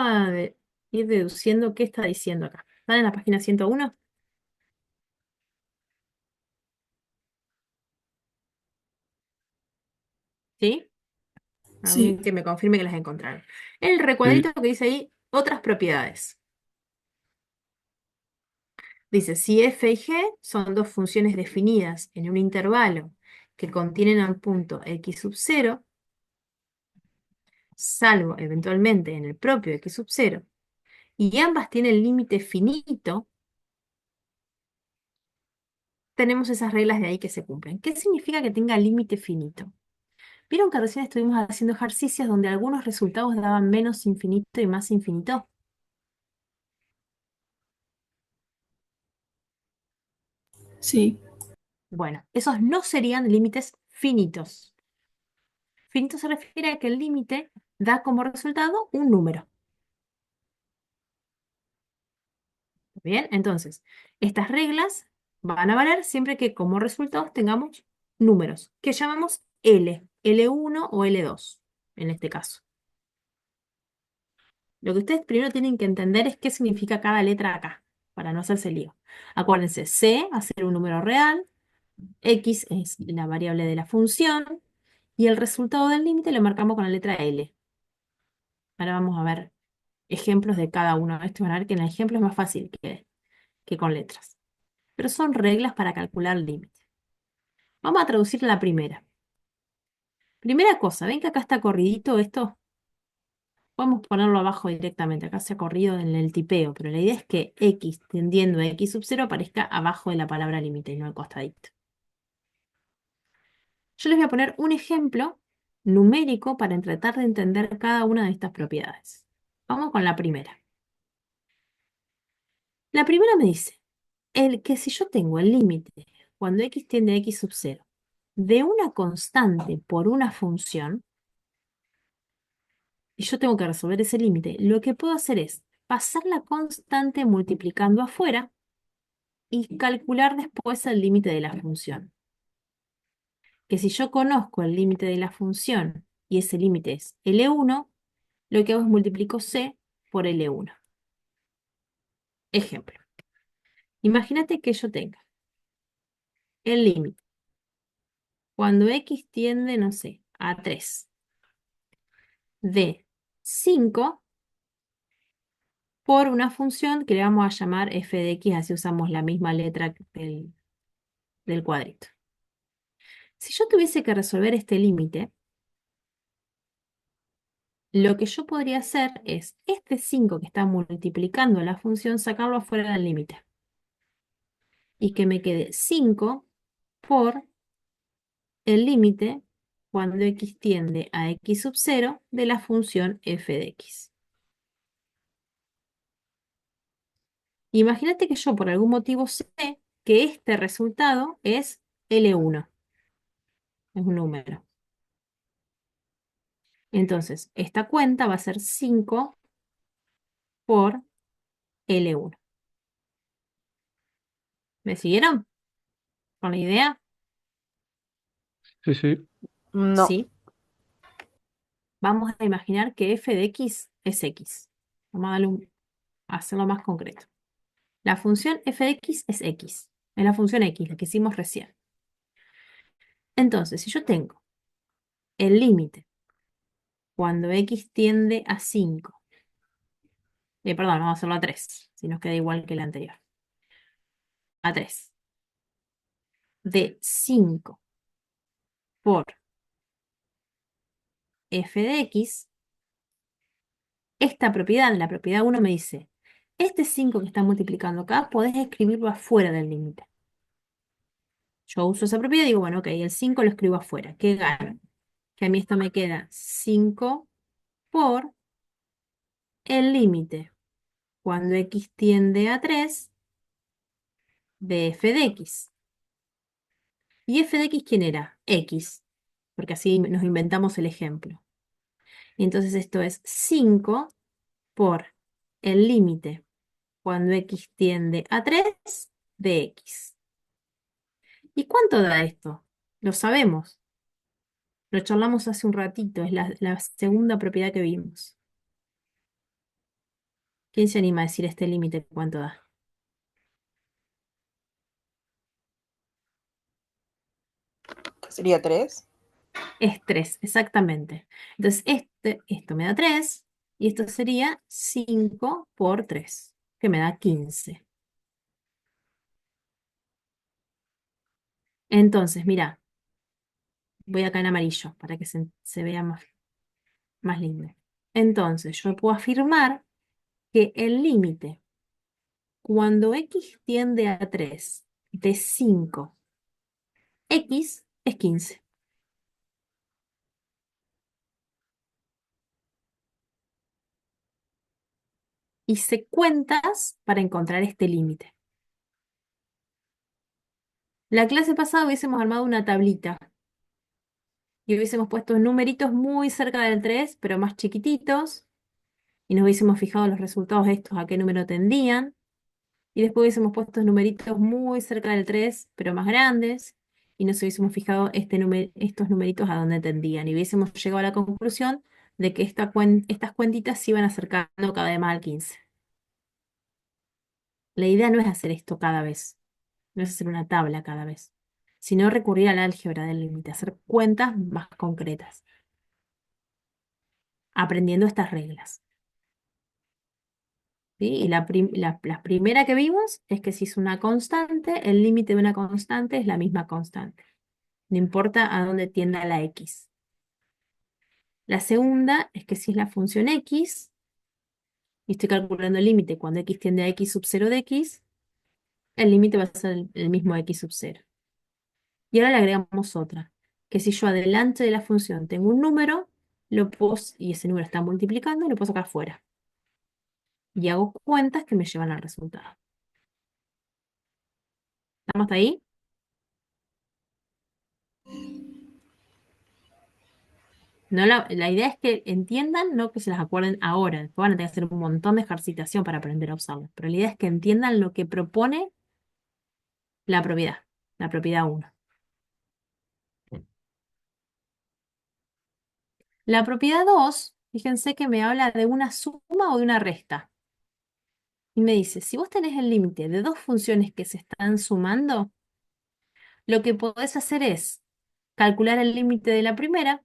ir deduciendo qué está diciendo acá. ¿Están en la página 101? ¿Sí? Alguien Sí, que me confirme que las encontraron. El Sí, recuadrito que dice ahí, otras propiedades. Dice, si f y g son dos funciones definidas en un intervalo que contienen un punto x sub 0, salvo eventualmente en el propio x sub 0, y ambas tienen límite finito, tenemos esas reglas de ahí que se cumplen. ¿Qué significa que tenga límite finito? Vieron que recién estuvimos haciendo ejercicios donde algunos resultados daban menos infinito y más infinito. sí, Bueno, esos no serían límites finitos. Finito se refiere a que el límite da como resultado un número. Bien, entonces, estas reglas van a valer siempre que como resultados tengamos números, que llamamos L, L1 o L2, en este caso. Lo que ustedes primero tienen que entender es qué significa cada letra acá, para no hacerse lío. Acuérdense, C va a ser un número real, X es la variable de la función, y el resultado del límite lo marcamos con la letra L. Ahora vamos a ver ejemplos de cada uno de estos. Van a ver que en el ejemplo es más fácil que con letras. Pero son reglas para calcular límite. Vamos a traducir la primera. Primera cosa, ¿ven que acá está corridito esto? Podemos ponerlo abajo directamente, acá se ha corrido en el tipeo, pero la idea es que x tendiendo a x sub 0 aparezca abajo de la palabra límite y no al costadito. Yo les voy a poner un ejemplo numérico para tratar de entender cada una de estas propiedades. Vamos con la primera. La primera me dice, el que si yo tengo el límite cuando x tiende a x sub 0 de una constante por una función, y yo tengo que resolver ese límite, lo que puedo hacer es pasar la constante multiplicando afuera y calcular después el límite de la función. Que si yo conozco el límite de la función y ese límite es L1, lo que hago es multiplico C por L1. Ejemplo. Imagínate que yo tenga el límite cuando x tiende, no sé, a 3 de 5 por una función que le vamos a llamar f de x, así usamos la misma letra del cuadrito. Si yo tuviese que resolver este límite, lo que yo podría hacer es este 5 que está multiplicando la función, sacarlo afuera del límite. Y que me quede 5 por el límite cuando x tiende a x sub 0 de la función f de x. Imagínate que yo por algún motivo sé que este resultado es L1, es un número. Entonces, esta cuenta va a ser 5 por L1. ¿Me siguieron con la idea? sí, sí. No. Sí. Vamos a imaginar que f de x es x. Vamos a hacerlo más concreto. La función f de x es x. Es la función x, la que hicimos recién. Entonces, si yo tengo el límite cuando x tiende a 5, perdón, vamos a hacerlo a 3, si nos queda igual que el anterior. A 3. De 5 por f de x, esta propiedad, la propiedad 1 me dice, este 5 que está multiplicando acá, podés escribirlo afuera del límite. Yo uso esa propiedad y digo, bueno, ok, el 5 lo escribo afuera. ¿Qué gano? Que a mí esto me queda 5 por el límite cuando x tiende a 3 de f de x. ¿Y f de x quién era? X, porque así nos inventamos el ejemplo. Y entonces esto es 5 por el límite cuando x tiende a 3 de x. ¿Y cuánto da esto? Lo sabemos. Lo charlamos hace un ratito, es la segunda propiedad que vimos. ¿Quién se anima a decir este límite cuánto da? ¿Sería 3? Es 3, exactamente. Entonces, esto me da 3 y esto sería 5 por 3, que me da 15. Entonces, mira, voy acá en amarillo para que se vea más lindo. Entonces, yo puedo afirmar que el límite cuando x tiende a 3 de 5, x es 15. Hice cuentas para encontrar este límite. La clase pasada hubiésemos armado una tablita y hubiésemos puesto numeritos muy cerca del 3, pero más chiquititos, y nos hubiésemos fijado los resultados estos a qué número tendían, y después hubiésemos puesto numeritos muy cerca del 3, pero más grandes, y nos hubiésemos fijado estos numeritos a dónde tendían, y hubiésemos llegado a la conclusión de que estas cuentitas se iban acercando cada vez más al 15. La idea no es hacer esto cada vez, no es hacer una tabla cada vez, sino recurrir al álgebra del límite, hacer cuentas más concretas, aprendiendo estas reglas. ¿Sí? Y la primera que vimos es que si es una constante, el límite de una constante es la misma constante. No importa a dónde tienda la x. La segunda es que si es la función x, y estoy calculando el límite cuando x tiende a x sub 0 de x, el límite va a ser el mismo x sub 0. Y ahora le agregamos otra, que si yo adelante de la función tengo un número, y ese número está multiplicando, lo puedo sacar fuera. Y hago cuentas que me llevan al resultado. ¿Estamos hasta ahí? No, la idea es que entiendan, no que se las acuerden ahora. Después van a tener que hacer un montón de ejercitación para aprender a usarlo. Pero la idea es que entiendan lo que propone la propiedad 1. La propiedad 2, fíjense que me habla de una suma o de una resta. Y me dice, si vos tenés el límite de dos funciones que se están sumando, lo que podés hacer es calcular el límite de la primera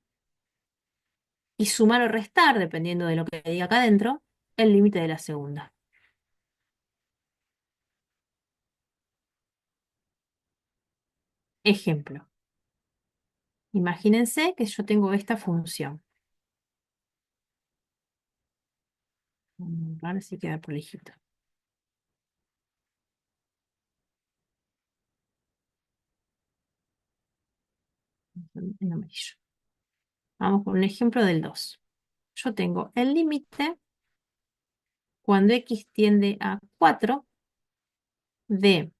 y sumar o restar, dependiendo de lo que diga acá adentro, el límite de la segunda. Ejemplo. Imagínense que yo tengo esta función. Ahora sí queda por lejito. En amarillo. Vamos con un ejemplo del 2. Yo tengo el límite cuando x tiende a 4 de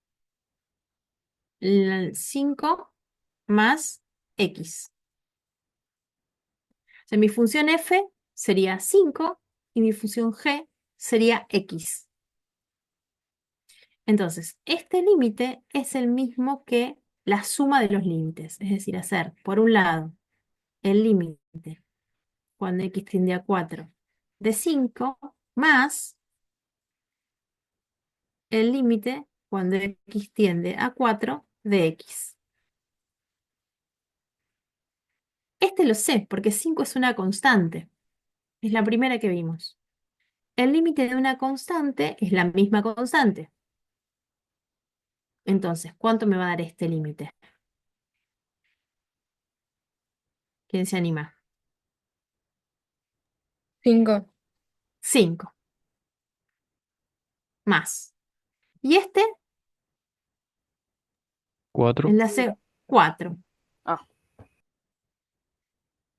5 más x. O sea, mi función f sería 5 y mi función g sería x. Entonces, este límite es el mismo que la suma de los límites. Es decir, hacer, por un lado, el límite cuando x tiende a 4 de 5 más el límite cuando x tiende a 4 de x. Este lo sé porque 5 es una constante. Es la primera que vimos. El límite de una constante es la misma constante. Entonces, ¿cuánto me va a dar este límite? ¿Quién se anima? 5. 5 más. Y este es 4. 4. Ah,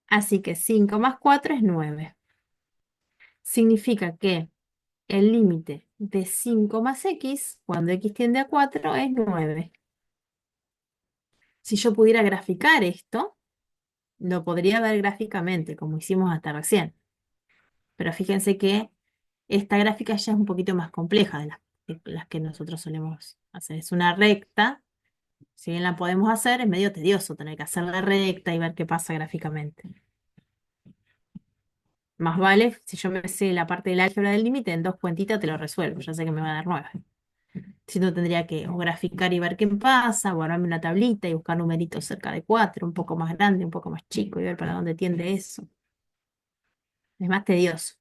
Así que 5 más 4 es 9. Significa que el límite de 5 más x, cuando x tiende a 4, es 9. Si yo pudiera graficar esto, lo podría ver gráficamente, como hicimos hasta recién. Pero fíjense que esta gráfica ya es un poquito más compleja de las que nosotros solemos hacer. Es una recta, si bien la podemos hacer, es medio tedioso tener que hacer la recta y ver qué pasa gráficamente. Más vale, si yo me sé la parte del álgebra del límite, en dos cuentitas te lo resuelvo, ya sé que me va a dar 9. Si no, tendría que o graficar y ver qué pasa, o armarme una tablita y buscar numeritos cerca de 4, un poco más grande, un poco más chico, y ver para dónde tiende eso. Es más tedioso.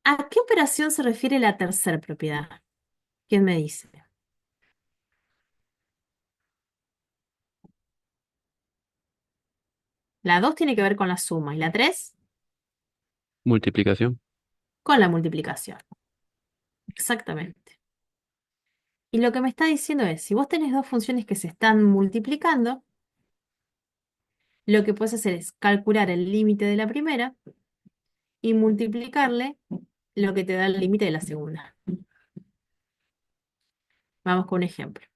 ¿A qué operación se refiere la tercera propiedad? ¿Quién me dice? La 2 tiene que ver con la suma y la 3 Multiplicación. con la multiplicación. Exactamente. Y lo que me está diciendo es, si vos tenés dos funciones que se están multiplicando, lo que puedes hacer es calcular el límite de la primera y multiplicarle lo que te da el límite de la segunda. Vamos con un ejemplo.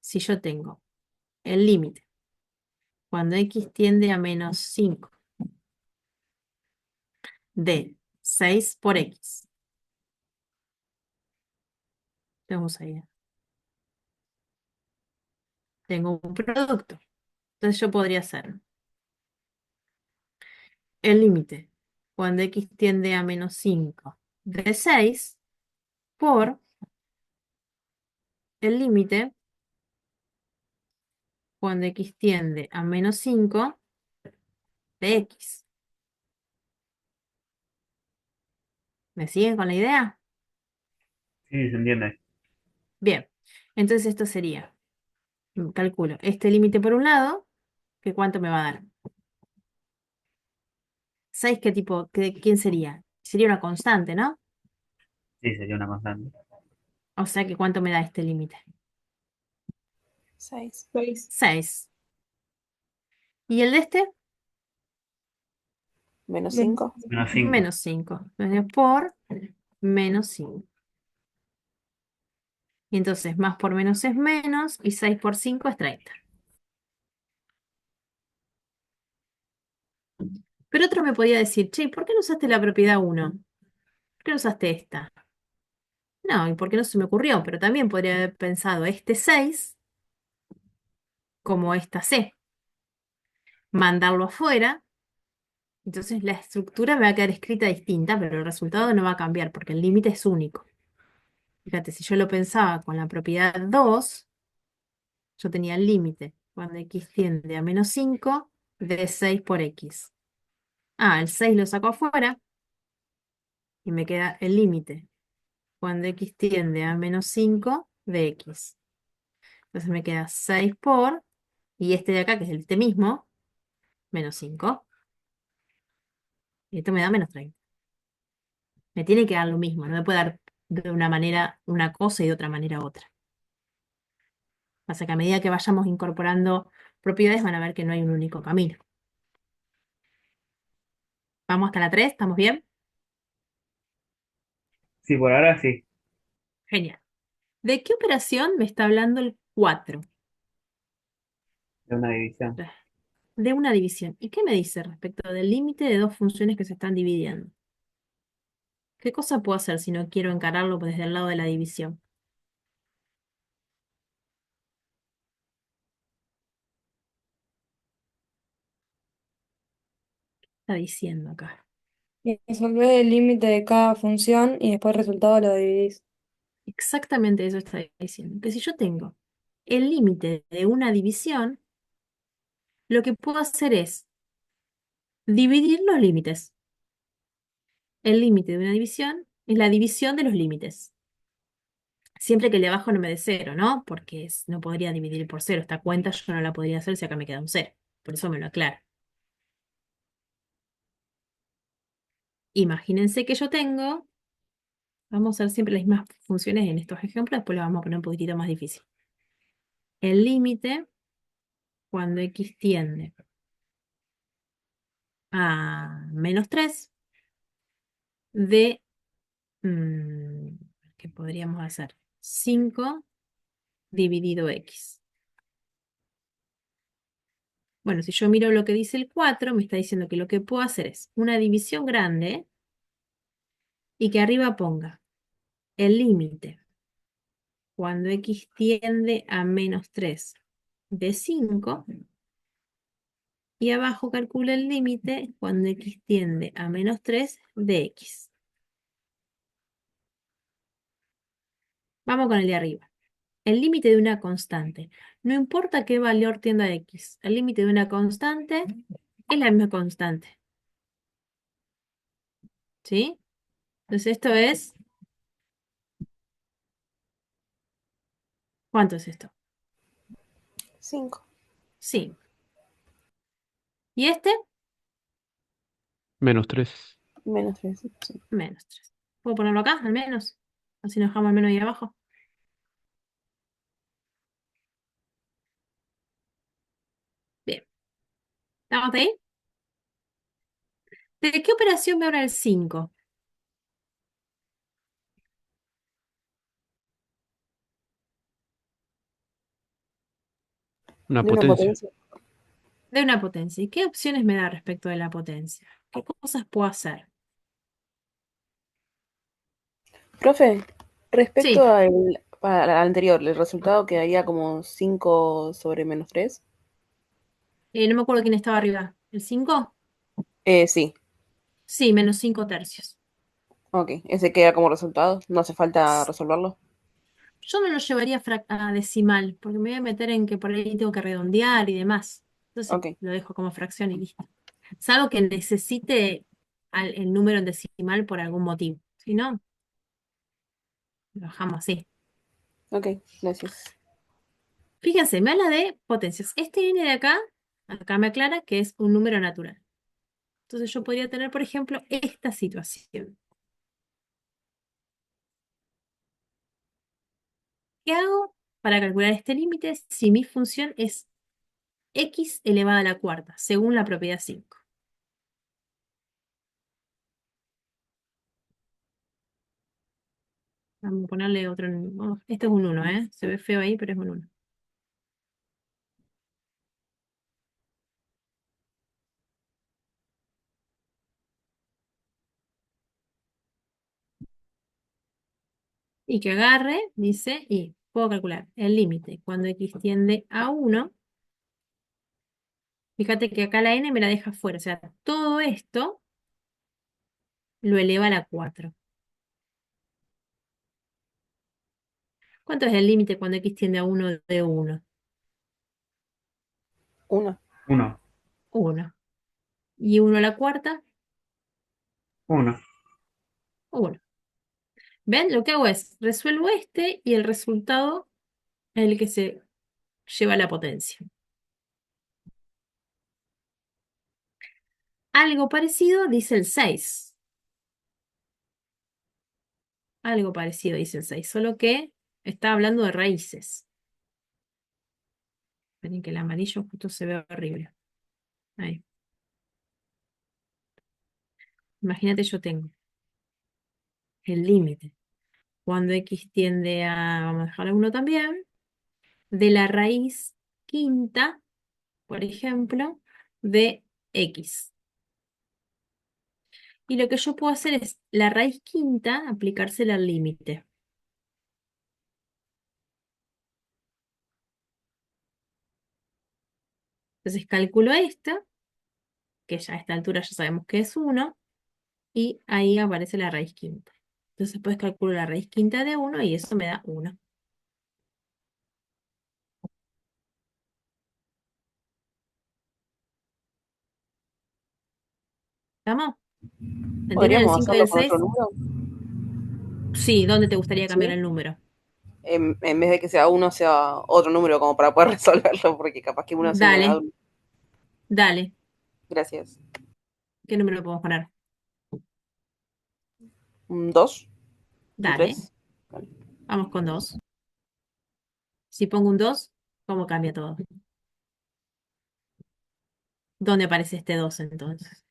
Si yo tengo el límite cuando x tiende a menos 5 de 6 por x, vamos ahí. Tengo un producto. Entonces yo podría hacer el límite cuando x tiende a menos 5 de 6 por el límite cuando x tiende a menos 5 de x. ¿Me siguen con la idea? Sí, se entiende. Bien, entonces esto sería, calculo, este límite por un lado, que cuánto me va a dar. 6, ¿qué tipo, quién sería? Sería una constante, ¿no? Sí, sería una constante. O sea que cuánto me da este límite. 6. 6. ¿Y el de este? Menos 5. Menos 5. Menos 5. Entonces, por menos 5. Y entonces, más por menos es menos, y 6 por 5 es 30. Pero otro me podía decir, che, ¿por qué no usaste la propiedad 1? ¿Por qué no usaste esta? No, ¿y por qué no se me ocurrió? Pero también podría haber pensado este 6 como esta C. Mandarlo afuera, entonces la estructura me va a quedar escrita distinta, pero el resultado no va a cambiar porque el límite es único. Fíjate, si yo lo pensaba con la propiedad 2, yo tenía el límite cuando x tiende a menos 5 de 6 por x. Ah, el 6 lo saco afuera y me queda el límite cuando x tiende a menos 5 de x. Entonces me queda 6 por, y este de acá, que es este mismo, menos 5. Y esto me da menos 30. Me tiene que dar lo mismo, no me puede dar de una manera una cosa y de otra manera otra. Pasa que a medida que vayamos incorporando propiedades van a ver que no hay un único camino. Vamos hasta la 3, ¿estamos bien? Sí, por ahora sí. Genial. ¿De qué operación me está hablando el 4? De una división. De una división. ¿Y qué me dice respecto del límite de dos funciones que se están dividiendo? ¿Qué cosa puedo hacer si no quiero encararlo desde el lado de la división? Está diciendo acá. Y resolvés el límite de cada función y después el resultado lo dividís. Exactamente eso está diciendo. Que si yo tengo el límite de una división, lo que puedo hacer es dividir los límites. El límite de una división es la división de los límites. Siempre que el de abajo no me dé cero, ¿no? Porque no podría dividir por cero. Esta cuenta yo no la podría hacer si acá me queda un cero. Por eso me lo aclaro. Imagínense que yo tengo, vamos a hacer siempre las mismas funciones en estos ejemplos, después lo vamos a poner un poquitito más difícil. El límite cuando x tiende a menos 3 de, ¿qué podríamos hacer? 5 dividido x. Bueno, si yo miro lo que dice el 4, me está diciendo que lo que puedo hacer es una división grande y que arriba ponga el límite cuando x tiende a menos 3 de 5 y abajo calcula el límite cuando x tiende a menos 3 de x. Vamos con el de arriba. El límite de una constante. No importa qué valor tienda a x. El límite de una constante es la misma constante. ¿Sí? Entonces esto es... ¿Cuánto es esto? 5. 5. ¿Y este? -3. Menos 3. Sí. Menos 3. ¿Puedo ponerlo acá, al menos? Así nos dejamos al menos ahí abajo. Bien. ¿Estamos ahí? ¿De qué operación me habla el 5? Una De una potencia. potencia. De una potencia. ¿Y qué opciones me da respecto de la potencia? ¿Qué cosas puedo hacer? Profe, respecto Sí, al anterior, el resultado quedaría como 5 sobre menos 3. no me acuerdo quién estaba arriba. ¿El 5? Sí, Sí, menos 5 tercios. ok. Ese queda como resultado. No hace falta resolverlo. Yo no lo llevaría a decimal, porque me voy a meter en que por ahí tengo que redondear y demás. Entonces Ok, lo dejo como fracción y listo. Salvo que necesite el número en decimal por algún motivo. Si no, lo dejamos así. ok, gracias. Fíjense, me habla de potencias. Este n de acá, acá me aclara que es un número natural. Entonces yo podría tener, por ejemplo, esta situación. ¿Qué hago para calcular este límite si mi función es x elevada a la cuarta, según la propiedad 5? Vamos a ponerle otro. Este es un 1, ¿eh? Se ve feo ahí, pero es un 1. Y que agarre, dice, y puedo calcular el límite cuando x tiende a 1. Fíjate que acá la n me la deja fuera. O sea, todo esto lo eleva a la 4. ¿Cuánto es el límite cuando x tiende a 1 de 1? 1. 1, 1. ¿Y 1 a la cuarta? 1. 1. ¿Ven? Lo que hago es resuelvo este y el resultado es el que se lleva la potencia. Algo parecido dice el 6. Algo parecido dice el 6, solo que está hablando de raíces. Esperen que el amarillo justo se ve horrible. Ahí. Imagínate, yo tengo el límite. Cuando x tiende a, vamos a dejarlo a 1 también, de la raíz quinta, por ejemplo, de x. Y lo que yo puedo hacer es la raíz quinta aplicársela al límite. Entonces calculo esto, que ya a esta altura ya sabemos que es 1, y ahí aparece la raíz quinta. Entonces después calculo la raíz quinta de 1 y eso me da 1. ¿Estamos? ¿Entienden el ¿Podríamos 5 y hacerlo el con otro 6? número? Sí, ¿dónde te gustaría cambiar ¿Sí? el número? En vez de que sea 1, sea otro número como para poder resolverlo, porque capaz que uno se me da. Dale, dale. Gracias. ¿Qué número podemos poner? ¿Un 2? ¿Un Dale, 3? Vale. vamos con 2. Si pongo un 2, ¿cómo cambia todo? ¿Dónde aparece este 2 entonces?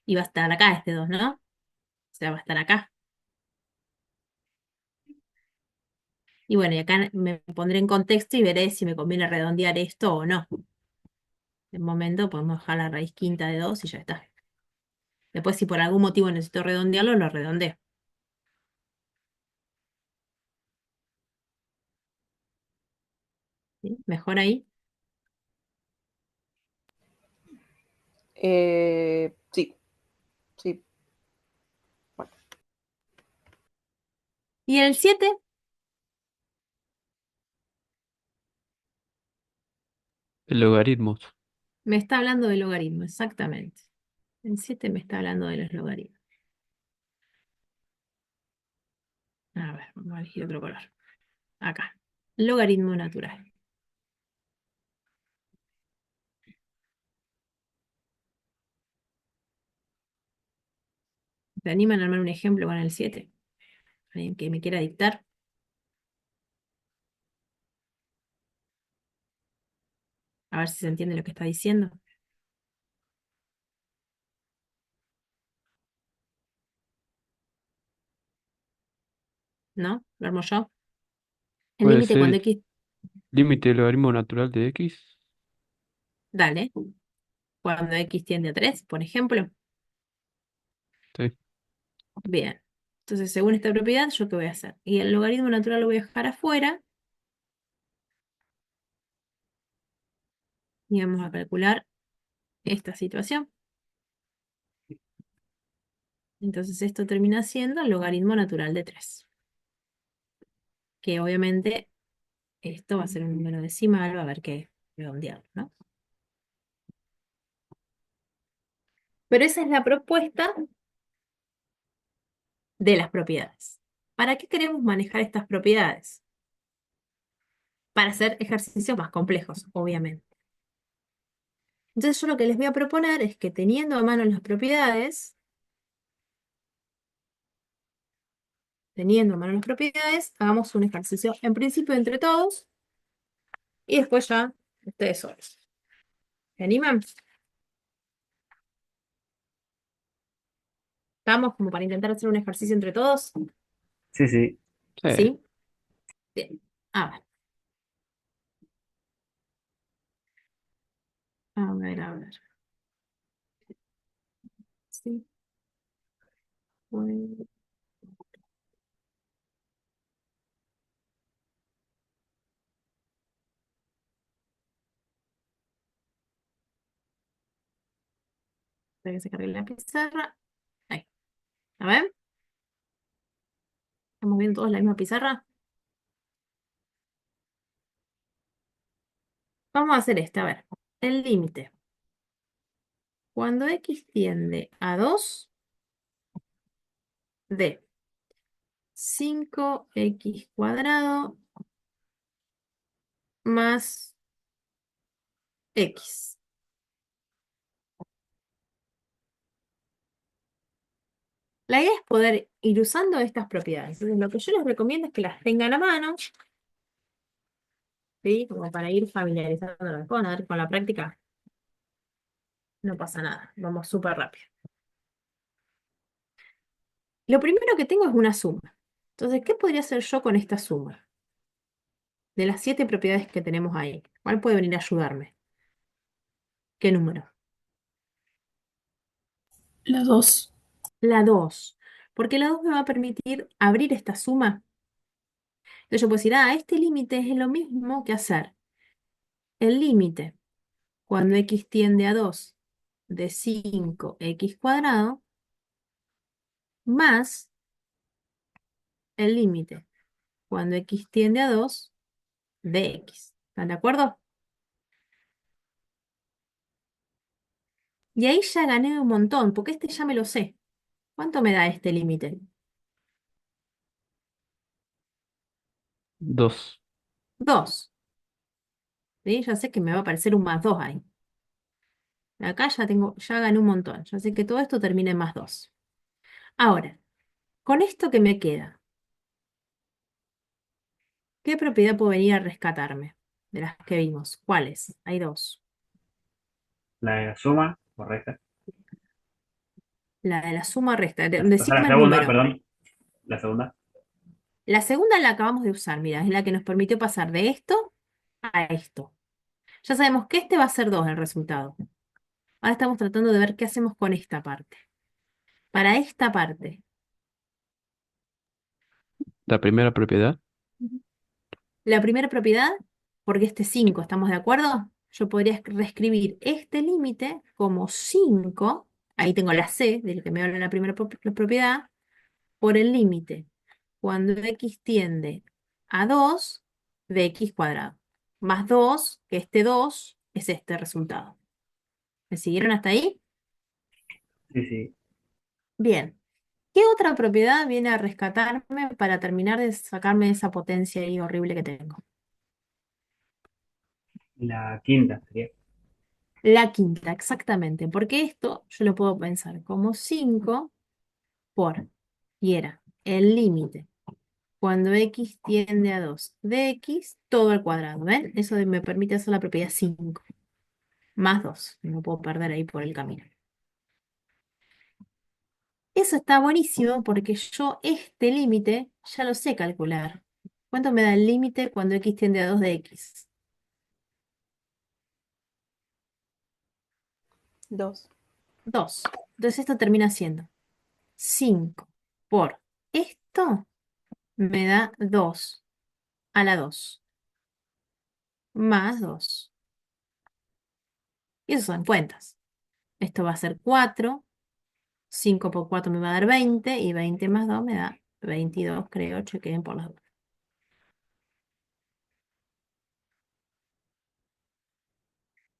Y va a estar acá este 2, ¿no? O sea, va a estar acá. Y bueno, y acá me pondré en contexto y veré si me conviene redondear esto o no. De momento podemos dejar la raíz quinta de 2 y ya está. Después, si por algún motivo necesito redondearlo, lo redondeo. ¿Sí? Mejor ahí. Sí, sí. ¿Y el 7? El logaritmos. Me está hablando de logaritmo, exactamente. El 7 me está hablando de los logaritmos. A ver, vamos a elegir otro color. Acá. Logaritmo natural. ¿Te animan a armar un ejemplo con el 7? ¿Alguien que me quiera dictar? A ver si se entiende lo que está diciendo. ¿No? ¿Lo armo yo? El Puede límite cuando ser X... límite del logaritmo natural de X. Dale. Cuando X tiende a 3, por ejemplo. Sí. Bien. Entonces, según esta propiedad, ¿yo qué voy a hacer? Y el logaritmo natural lo voy a dejar afuera. Y vamos a calcular esta situación. Entonces, esto termina siendo el logaritmo natural de 3. Que obviamente esto va a ser un número decimal, va a haber que redondearlo, ¿no? Pero esa es la propuesta de las propiedades. ¿Para qué queremos manejar estas propiedades? Para hacer ejercicios más complejos, obviamente. Entonces yo lo que les voy a proponer es que teniendo a mano las propiedades, hagamos un ejercicio en principio entre todos y después ya ustedes solos. ¿Se animan? ¿Estamos como para intentar hacer un ejercicio entre todos? Sí, sí. Sí. ¿Sí? Bien. A ver. A ver, a ver. Sí. Bueno. Espera que se cargue la pizarra. Ahí. A ver. ¿Estamos viendo todos la misma pizarra? Vamos a hacer este. A ver. El límite. Cuando x tiende a 2 de 5x cuadrado más x. La idea es poder ir usando estas propiedades. Entonces, lo que yo les recomiendo es que las tengan a mano, ¿sí? Como para ir familiarizándolas con la práctica. No pasa nada, vamos súper rápido. Lo primero que tengo es una suma. Entonces, ¿qué podría hacer yo con esta suma? De las 7 propiedades que tenemos ahí, ¿cuál puede venir a ayudarme? ¿Qué número? La 2. La 2. Porque la 2 me va a permitir abrir esta suma. Entonces yo puedo decir, este límite es lo mismo que hacer el límite cuando x tiende a 2 de 5x cuadrado más el límite cuando x tiende a 2 de x. ¿Están de acuerdo? Y ahí ya gané un montón, porque este ya me lo sé. ¿Cuánto me da este límite? 2. 2. ¿Sí? Ya sé que me va a aparecer un más 2 ahí. Acá ya gané un montón. Ya sé que todo esto termina en más 2. Ahora, con esto que me queda, ¿qué propiedad puedo venir a rescatarme de las que vimos? ¿Cuáles? Hay dos. La de la suma, correcta. La de la suma resta. O sea, la Decime el segunda, número. perdón. La segunda. La segunda la acabamos de usar, mira, es la que nos permitió pasar de esto a esto. Ya sabemos que este va a ser 2 el resultado. Ahora estamos tratando de ver qué hacemos con esta parte. Para esta parte, La primera propiedad. la primera propiedad, porque este 5, ¿estamos de acuerdo? Yo podría reescribir este límite como 5, ahí tengo la c, del que me habla la primera la propiedad, por el límite cuando x tiende a 2 de x cuadrado, más 2, que este 2 es este resultado. ¿Me siguieron hasta ahí? Sí, sí. Bien. ¿Qué otra propiedad viene a rescatarme para terminar de sacarme esa potencia ahí horrible que tengo? La quinta sería. La quinta, exactamente. Porque esto yo lo puedo pensar como 5 por, y era el límite cuando x tiende a 2 de x todo al cuadrado. ¿Ven? Eso me permite hacer la propiedad 5 más 2. No puedo perder ahí por el camino. Eso está buenísimo porque yo este límite ya lo sé calcular. ¿Cuánto me da el límite cuando x tiende a 2 de x? 2. 2. Entonces esto termina siendo 5 por esto me da 2 a la 2 más 2. Y eso son cuentas. Esto va a ser 4. 5 por 4 me va a dar 20 y 20 más 2 me da 22, creo, chequen por las dudas.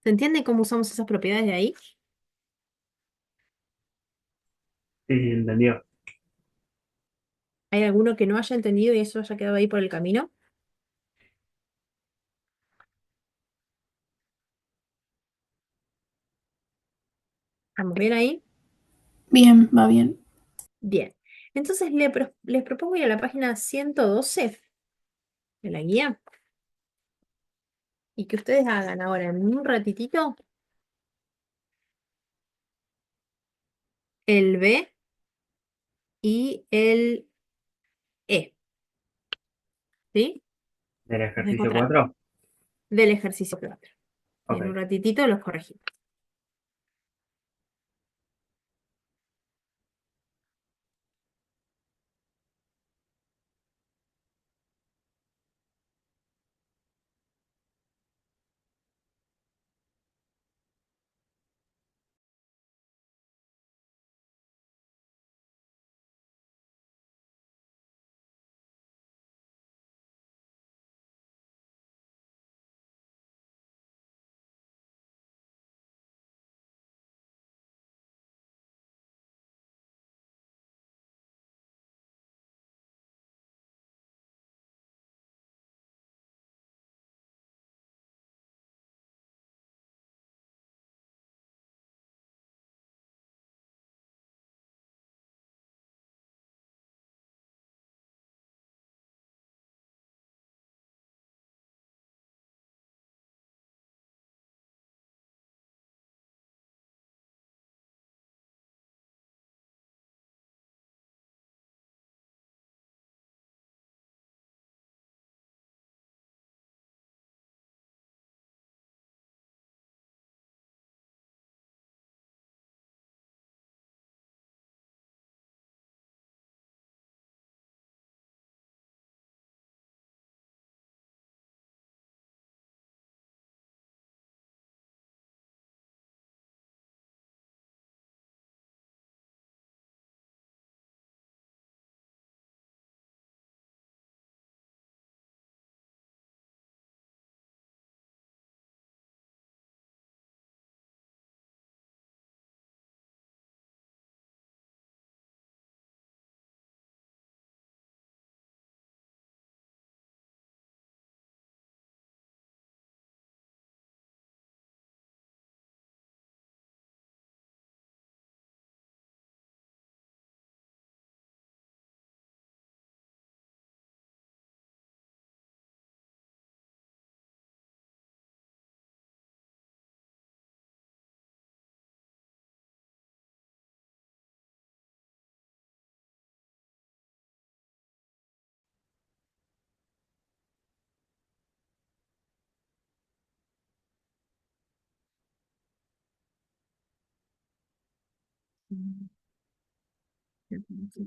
¿Se entiende cómo usamos esas propiedades de ahí? Sí, sí, entendió. ¿Hay alguno que no haya entendido y eso haya quedado ahí por el camino? ¿Estamos bien ahí? Bien, va bien. Bien. Entonces les propongo ir a la página 112 de la guía y que ustedes hagan ahora en un ratitito el B y el E. ¿Sí? Del Los dejo ejercicio otra vez. 4. Del ejercicio 4. Y en un Ok. ratitito los corregimos.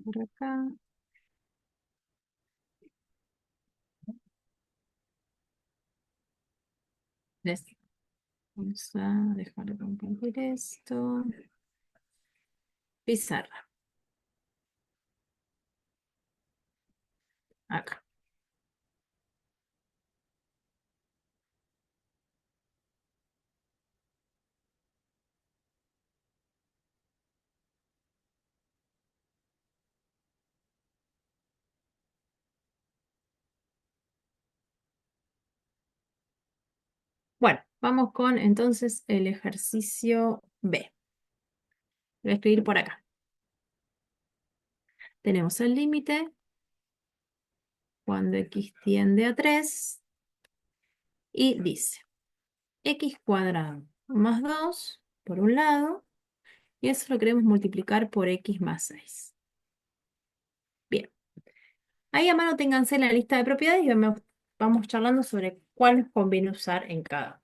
Por acá. Les vamos a dejar de compartir esto. Pizarra. Acá. Bueno, vamos con entonces el ejercicio B. Voy a escribir por acá. Tenemos el límite cuando x tiende a 3 y dice x cuadrado más 2 por un lado y eso lo queremos multiplicar por x más 6. Bien, ahí a mano ténganse la lista de propiedades y vamos charlando sobre cuáles conviene usar en cada.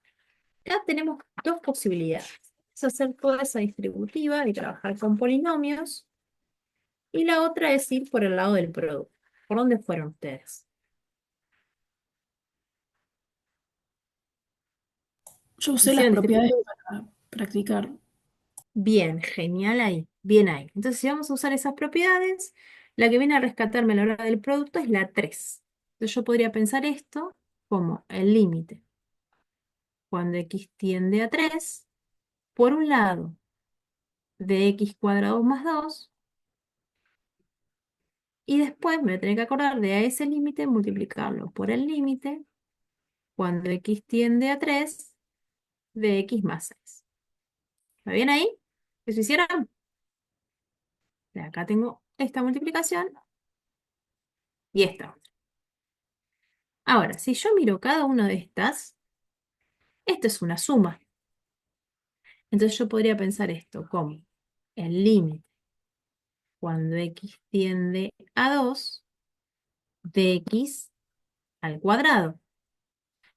Acá tenemos dos posibilidades. Es hacer toda esa distributiva y trabajar con polinomios. Y la otra es ir por el lado del producto. ¿Por dónde fueron ustedes? Yo usé las Hicieron propiedades distributiva. para practicar. Bien, genial ahí, bien ahí. Entonces, si vamos a usar esas propiedades, la que viene a rescatarme a la hora del producto es la 3. Entonces, yo podría pensar esto como el límite cuando x tiende a 3, por un lado, de x cuadrado más 2, y después me voy a tener que acordar de a ese límite multiplicarlo por el límite cuando x tiende a 3 de x más 6. ¿Está bien ahí? ¿Eso hicieron? De acá tengo esta multiplicación y esta otra. Ahora, si yo miro cada una de estas, esto es una suma. Entonces yo podría pensar esto como el límite cuando x tiende a 2 de x al cuadrado.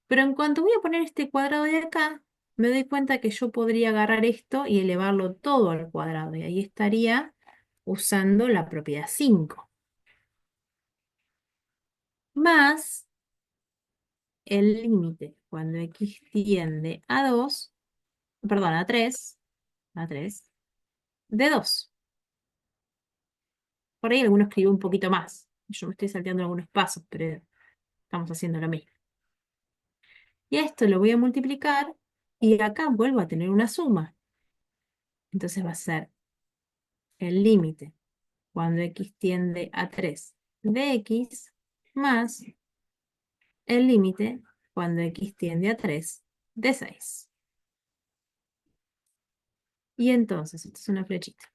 Pero en cuanto voy a poner este cuadrado de acá, me doy cuenta que yo podría agarrar esto y elevarlo todo al cuadrado. Y ahí estaría usando la propiedad 5. Más el límite cuando x tiende a 2, perdón, a 3 de 2. Por ahí alguno escribió un poquito más. Yo me estoy salteando algunos pasos, pero estamos haciendo lo mismo. Y a esto lo voy a multiplicar y acá vuelvo a tener una suma. Entonces va a ser el límite cuando x tiende a 3 de x más el límite cuando x tiende a 3 de 6. Y entonces, esto es una flechita.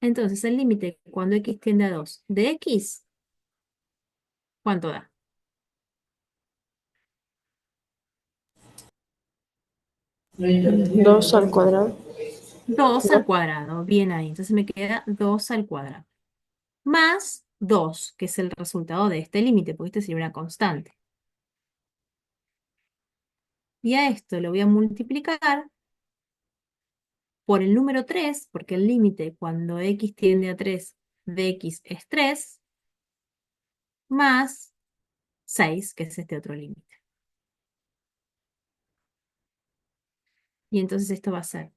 Entonces el límite cuando x tiende a 2 de x, ¿cuánto da? 2 al cuadrado. 2 al cuadrado, bien ahí. Entonces me queda 2 al cuadrado. Más 2, que es el resultado de este límite, porque este sería una constante. Y a esto lo voy a multiplicar por el número 3, porque el límite cuando x tiende a 3 de x es 3, más 6, que es este otro límite. Y entonces esto va a ser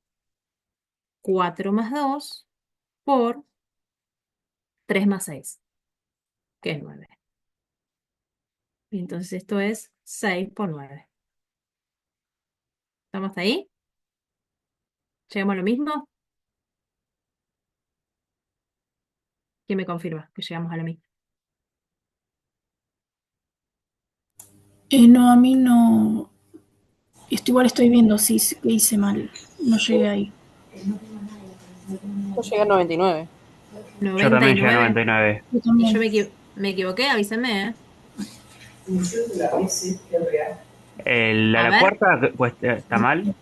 4 más 2 por 3 más 6, que es 9. Y entonces esto es 6 por 9. ¿Estamos ahí? ¿Llegamos a lo mismo? ¿Quién me confirma que llegamos a lo mismo? No, a mí no. Esto igual estoy viendo si hice mal. No llegué ahí. Yo llegué a 99. Yo también llegué a 99. 99. Yo Y también. yo me equivoqué, avísenme, ¿eh? La, A la ver. cuarta, pues está mal.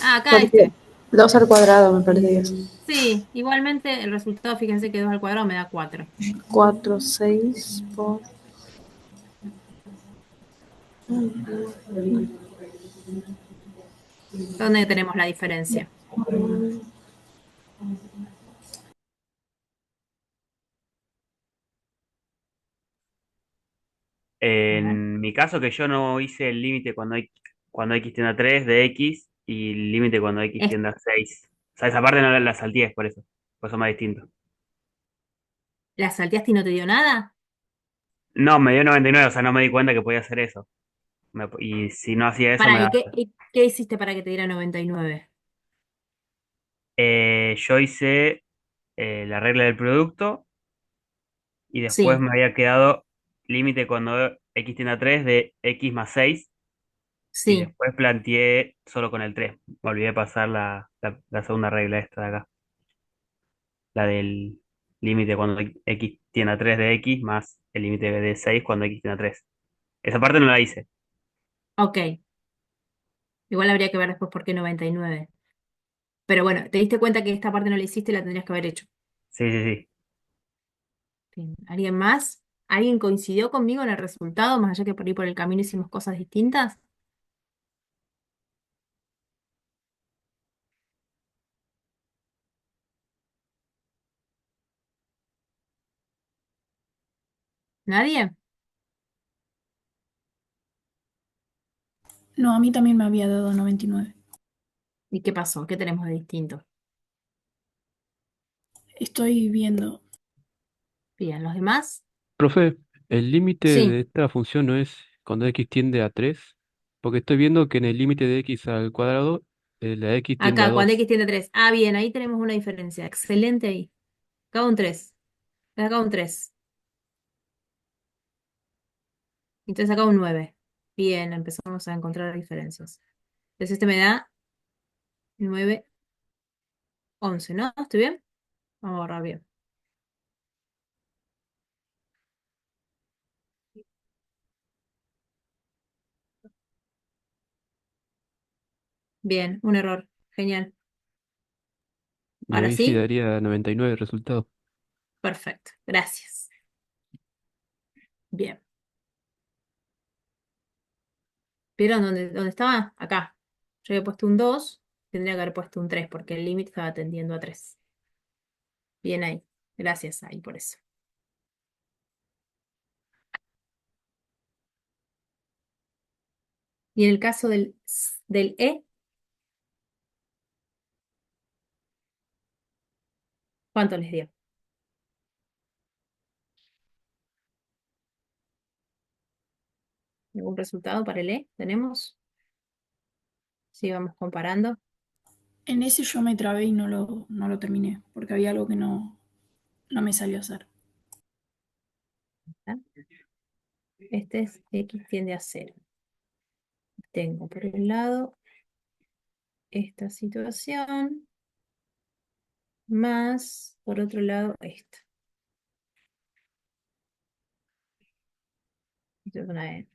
Ah, acá Porque este. 2 al cuadrado me parecía. Sí, igualmente el resultado, fíjense que 2 al cuadrado me da 4. 4, 6 por... ¿Dónde tenemos la diferencia? A ver. En mi caso, que yo no hice el límite cuando x tiende a 3 de x y el límite cuando x Es- tiende a 6. O sea, esa parte no la salteé, por eso. Por eso es más distinto. ¿La salteaste y no te dio nada? No, me dio 99, o sea, no me di cuenta que podía hacer eso. Y si no hacía eso, me Pará, da. ¿y qué hiciste para que te diera 99? Yo hice la regla del producto y después Sí, me había quedado límite cuando x tiende a 3 de x más 6 y Sí, después planteé solo con el 3. Me olvidé de pasar la segunda regla esta de acá, la del límite cuando x tiende a 3 de x más el límite de 6 cuando x tiende a 3. Esa parte no la hice. ok. Igual habría que ver después por qué 99. Pero bueno, te diste cuenta que esta parte no la hiciste y la tendrías que haber hecho. Sí, sí, sí. Bien. ¿Alguien más? ¿Alguien coincidió conmigo en el resultado, más allá que por ahí por el camino hicimos cosas distintas? ¿Nadie? No, a mí también me había dado 99. ¿Y qué pasó? ¿Qué tenemos de distinto? Estoy viendo. Bien, ¿los demás? Profe, el límite Sí, de esta función no es cuando x tiende a 3, porque estoy viendo que en el límite de x al cuadrado, la x tiende a acá, cuando 2. x tiende a 3. Ah, bien, ahí tenemos una diferencia. Excelente ahí. Acá un 3. Acá un 3. Entonces acá un 9. Bien, empezamos a encontrar diferencias. Entonces este me da 9, 11, ¿no? ¿Estoy bien? Vamos a borrar bien. Bien, un error. Genial. Y Ahora ahí sí sí, daría 99 el resultado. perfecto. Gracias. Bien. ¿Vieron dónde estaba? Acá. Yo había puesto un 2, tendría que haber puesto un 3 porque el límite estaba tendiendo a 3. Bien ahí. Gracias ahí por eso. Y en el caso del E, ¿cuánto les dio? ¿Algún resultado para el E? ¿Tenemos? Sí, vamos comparando. En ese yo me trabé y no lo terminé, porque había algo que no me salió a hacer. ¿Está? Este es X tiende a 0. Tengo por un lado esta situación, más por otro lado esta. Esto es una E.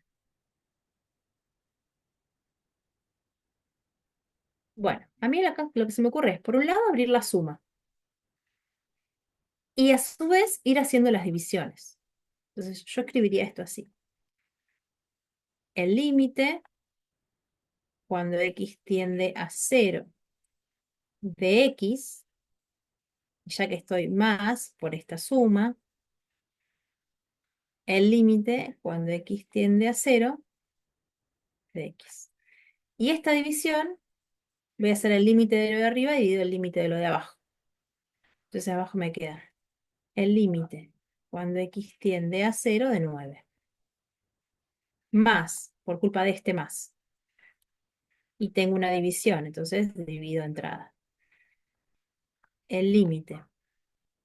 Bueno, a mí acá lo que se me ocurre es, por un lado, abrir la suma y a su vez ir haciendo las divisiones. Entonces yo escribiría esto así. El límite, cuando x tiende a 0 de x, ya que estoy más por esta suma, el límite, cuando x tiende a 0 de x. Y esta división, voy a hacer el límite de lo de arriba dividido el límite de lo de abajo. Entonces abajo me queda el límite cuando x tiende a 0 de 9. Más, por culpa de este más. Y tengo una división, entonces divido entrada. El límite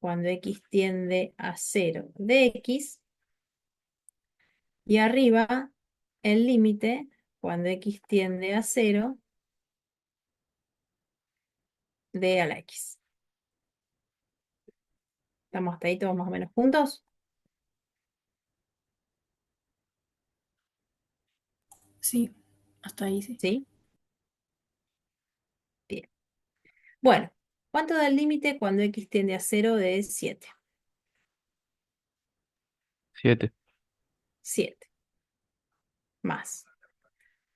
cuando x tiende a 0 de x. Y arriba el límite cuando x tiende a 0 de a la x. ¿Estamos hasta ahí todos más o menos juntos? Sí, hasta ahí sí. ¿Sí? Bien. Bueno, ¿cuánto da el límite cuando x tiende a 0 de 7? 7. 7. Más.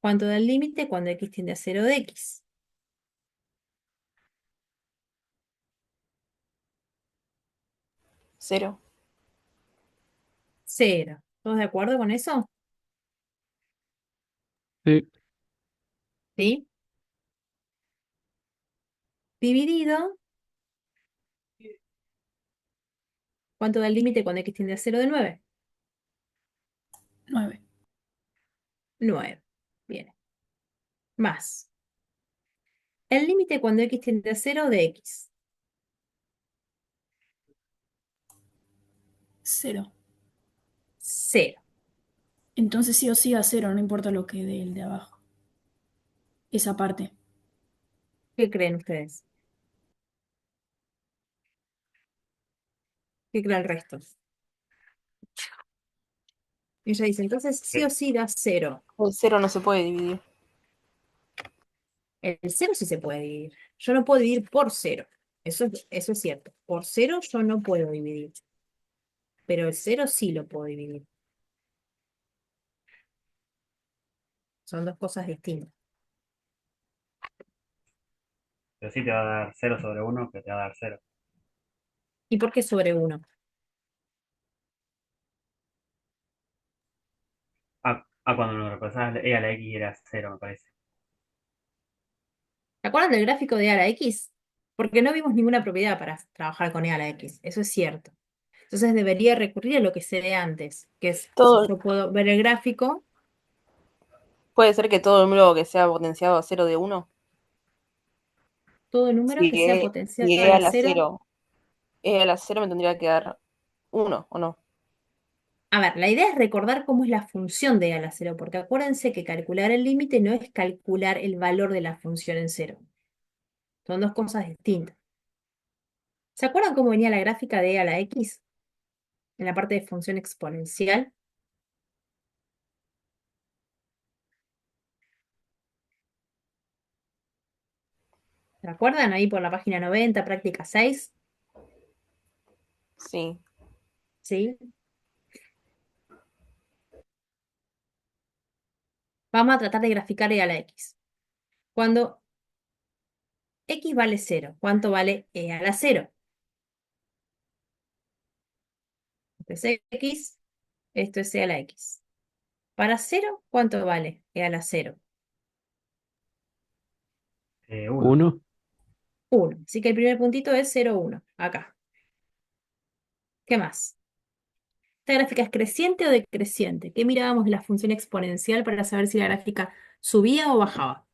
¿Cuánto da el límite cuando x tiende a 0 de x? 0. 0. ¿Todos de acuerdo con eso? Sí, ¿Sí? Dividido, ¿cuánto da el límite cuando x tiende a 0 de 9? 9. 9. Bien. Más. El límite cuando x tiende a 0 de x. 0. 0. Entonces sí o sí a 0, no importa lo que dé el de abajo. esa parte. ¿Qué creen ustedes? ¿Qué cree el resto? Ella dice, entonces sí Eh, o sí da 0. El cero no se puede dividir. El 0 sí se puede dividir. Yo no puedo dividir por 0. Eso es cierto. Por 0 yo no puedo dividir. Pero el 0 sí lo puedo dividir. Son dos cosas distintas. Pero sí te va a dar 0/1, que te va a dar 0. ¿Y por qué sobre 1? Cuando lo reemplazabas e a la X era 0, me parece. ¿Se acuerdan del gráfico de a la X? Porque no vimos ninguna propiedad para trabajar con e a la X. Eso es cierto. Entonces debería recurrir a lo que sé de antes, que es si Todo, yo puedo ver el gráfico, puede ser que todo número que sea potenciado a cero de uno, todo número si que sea e, potencial si e a a la la 0. cero, e a la cero me tendría que dar uno, ¿o no? A ver, la idea es recordar cómo es la función de e a la 0, porque acuérdense que calcular el límite no es calcular el valor de la función en cero. Son dos cosas distintas. ¿Se acuerdan cómo venía la gráfica de e a la X? En la parte de función exponencial. ¿Se acuerdan? Ahí por la página 90, práctica 6. Sí, ¿Sí? Vamos a tratar de graficar e a la X. Cuando X vale 0, ¿cuánto vale e a la 0? Esto es X, esto es e a la X. Para 0, ¿cuánto vale e a la 0? 1. 1. 1. Así que el primer puntito es 0, 1. Acá. ¿Qué más? ¿Esta gráfica es creciente o decreciente? ¿Qué mirábamos de la función exponencial para saber si la gráfica subía o bajaba?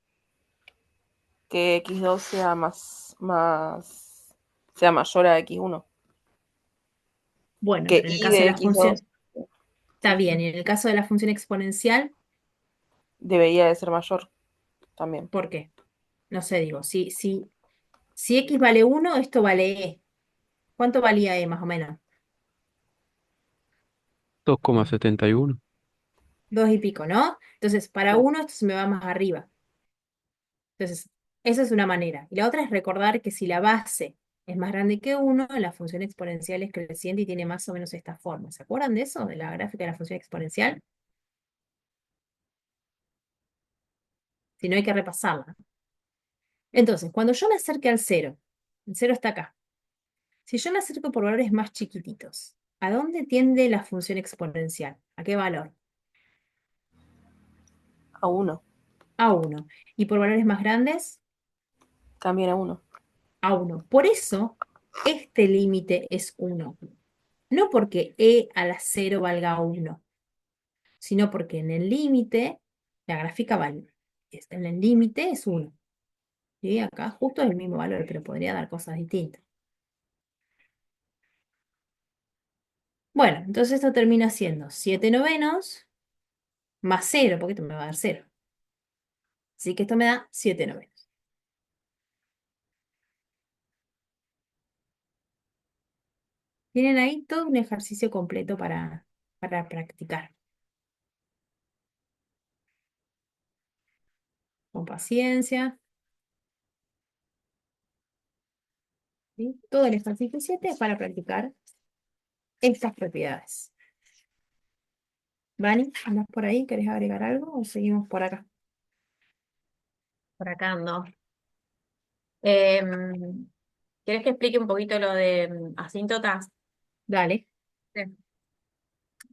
que x2 sea mayor a x1. Bueno, Que pero en el y caso de de la función, x2, está sí, bien. Y en el caso de la función exponencial, debería de ser mayor también. ¿por qué? No sé, digo, si X vale 1, esto vale E. ¿Cuánto valía E más o menos? 2,71. 2 y pico, ¿no? Entonces, para Sí. 1 esto se me va más arriba. Entonces, esa es una manera. Y la otra es recordar que si la base es más grande que 1, la función exponencial es creciente y tiene más o menos esta forma. ¿Se acuerdan de eso? De la gráfica de la función exponencial. Si no, hay que repasarla. Entonces, cuando yo me acerque al 0, el 0 está acá. Si yo me acerco por valores más chiquititos, ¿a dónde tiende la función exponencial? ¿A qué valor? A 1, A 1. ¿Y por valores más grandes? también a 1. A 1. Por eso, este límite es 1. No porque e a la 0 valga 1, sino porque en el límite, la gráfica vale, en el límite es 1. ¿Sí? Acá justo es el mismo valor, pero podría dar cosas distintas. Bueno, entonces esto termina siendo 7 novenos más 0, porque esto me va a dar 0. Así que esto me da 7 novenos. Tienen ahí todo un ejercicio completo para practicar. Con paciencia. ¿Sí? Todo el ejercicio 7 es para practicar estas propiedades. Vani, ¿andas por ahí? ¿Querés agregar algo o seguimos por acá? Por acá ando. Em, ¿Querés que explique un poquito lo de asíntotas? Dale. Sí.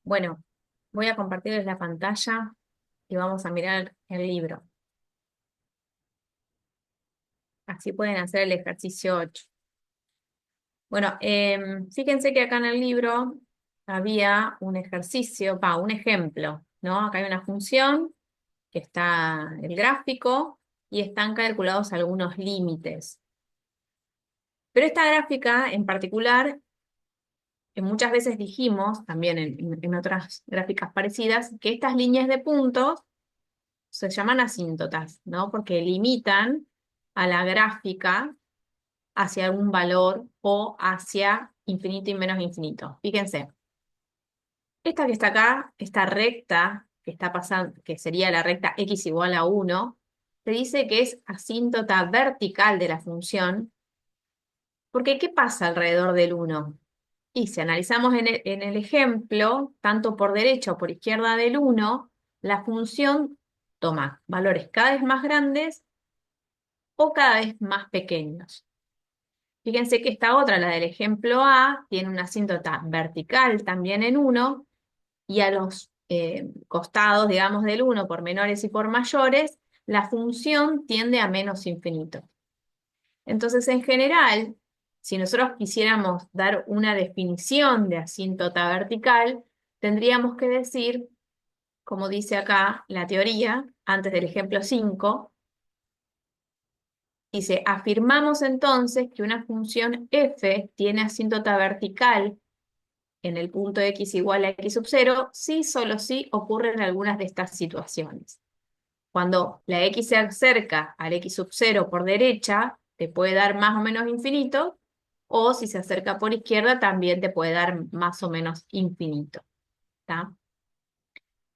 Bueno, voy a compartirles la pantalla y vamos a mirar el libro. Así pueden hacer el ejercicio 8. Bueno, fíjense que acá en el libro había un ejercicio, un ejemplo, ¿no? Acá hay una función que está el gráfico y están calculados algunos límites. Pero esta gráfica en particular, que muchas veces dijimos, también en otras gráficas parecidas, que estas líneas de puntos se llaman asíntotas, ¿no? Porque limitan a la gráfica hacia algún valor o hacia infinito y menos infinito. Fíjense, esta que está acá, esta recta que está pasando, que sería la recta x igual a 1, se dice que es asíntota vertical de la función, porque ¿qué pasa alrededor del 1? Y si analizamos en el ejemplo, tanto por derecha o por izquierda del 1, la función toma valores cada vez más grandes o cada vez más pequeños. Fíjense que esta otra, la del ejemplo A, tiene una asíntota vertical también en 1, y a los costados, digamos, del 1, por menores y por mayores, la función tiende a menos infinito. Entonces, en general, si nosotros quisiéramos dar una definición de asíntota vertical, tendríamos que decir, como dice acá la teoría, antes del ejemplo 5, dice, afirmamos entonces que una función f tiene asíntota vertical en el punto x igual a x sub 0 si solo si ocurren algunas de estas situaciones. Cuando la x se acerca al x sub 0 por derecha, te puede dar más o menos infinito, o si se acerca por izquierda, también te puede dar más o menos infinito. ¿Tá?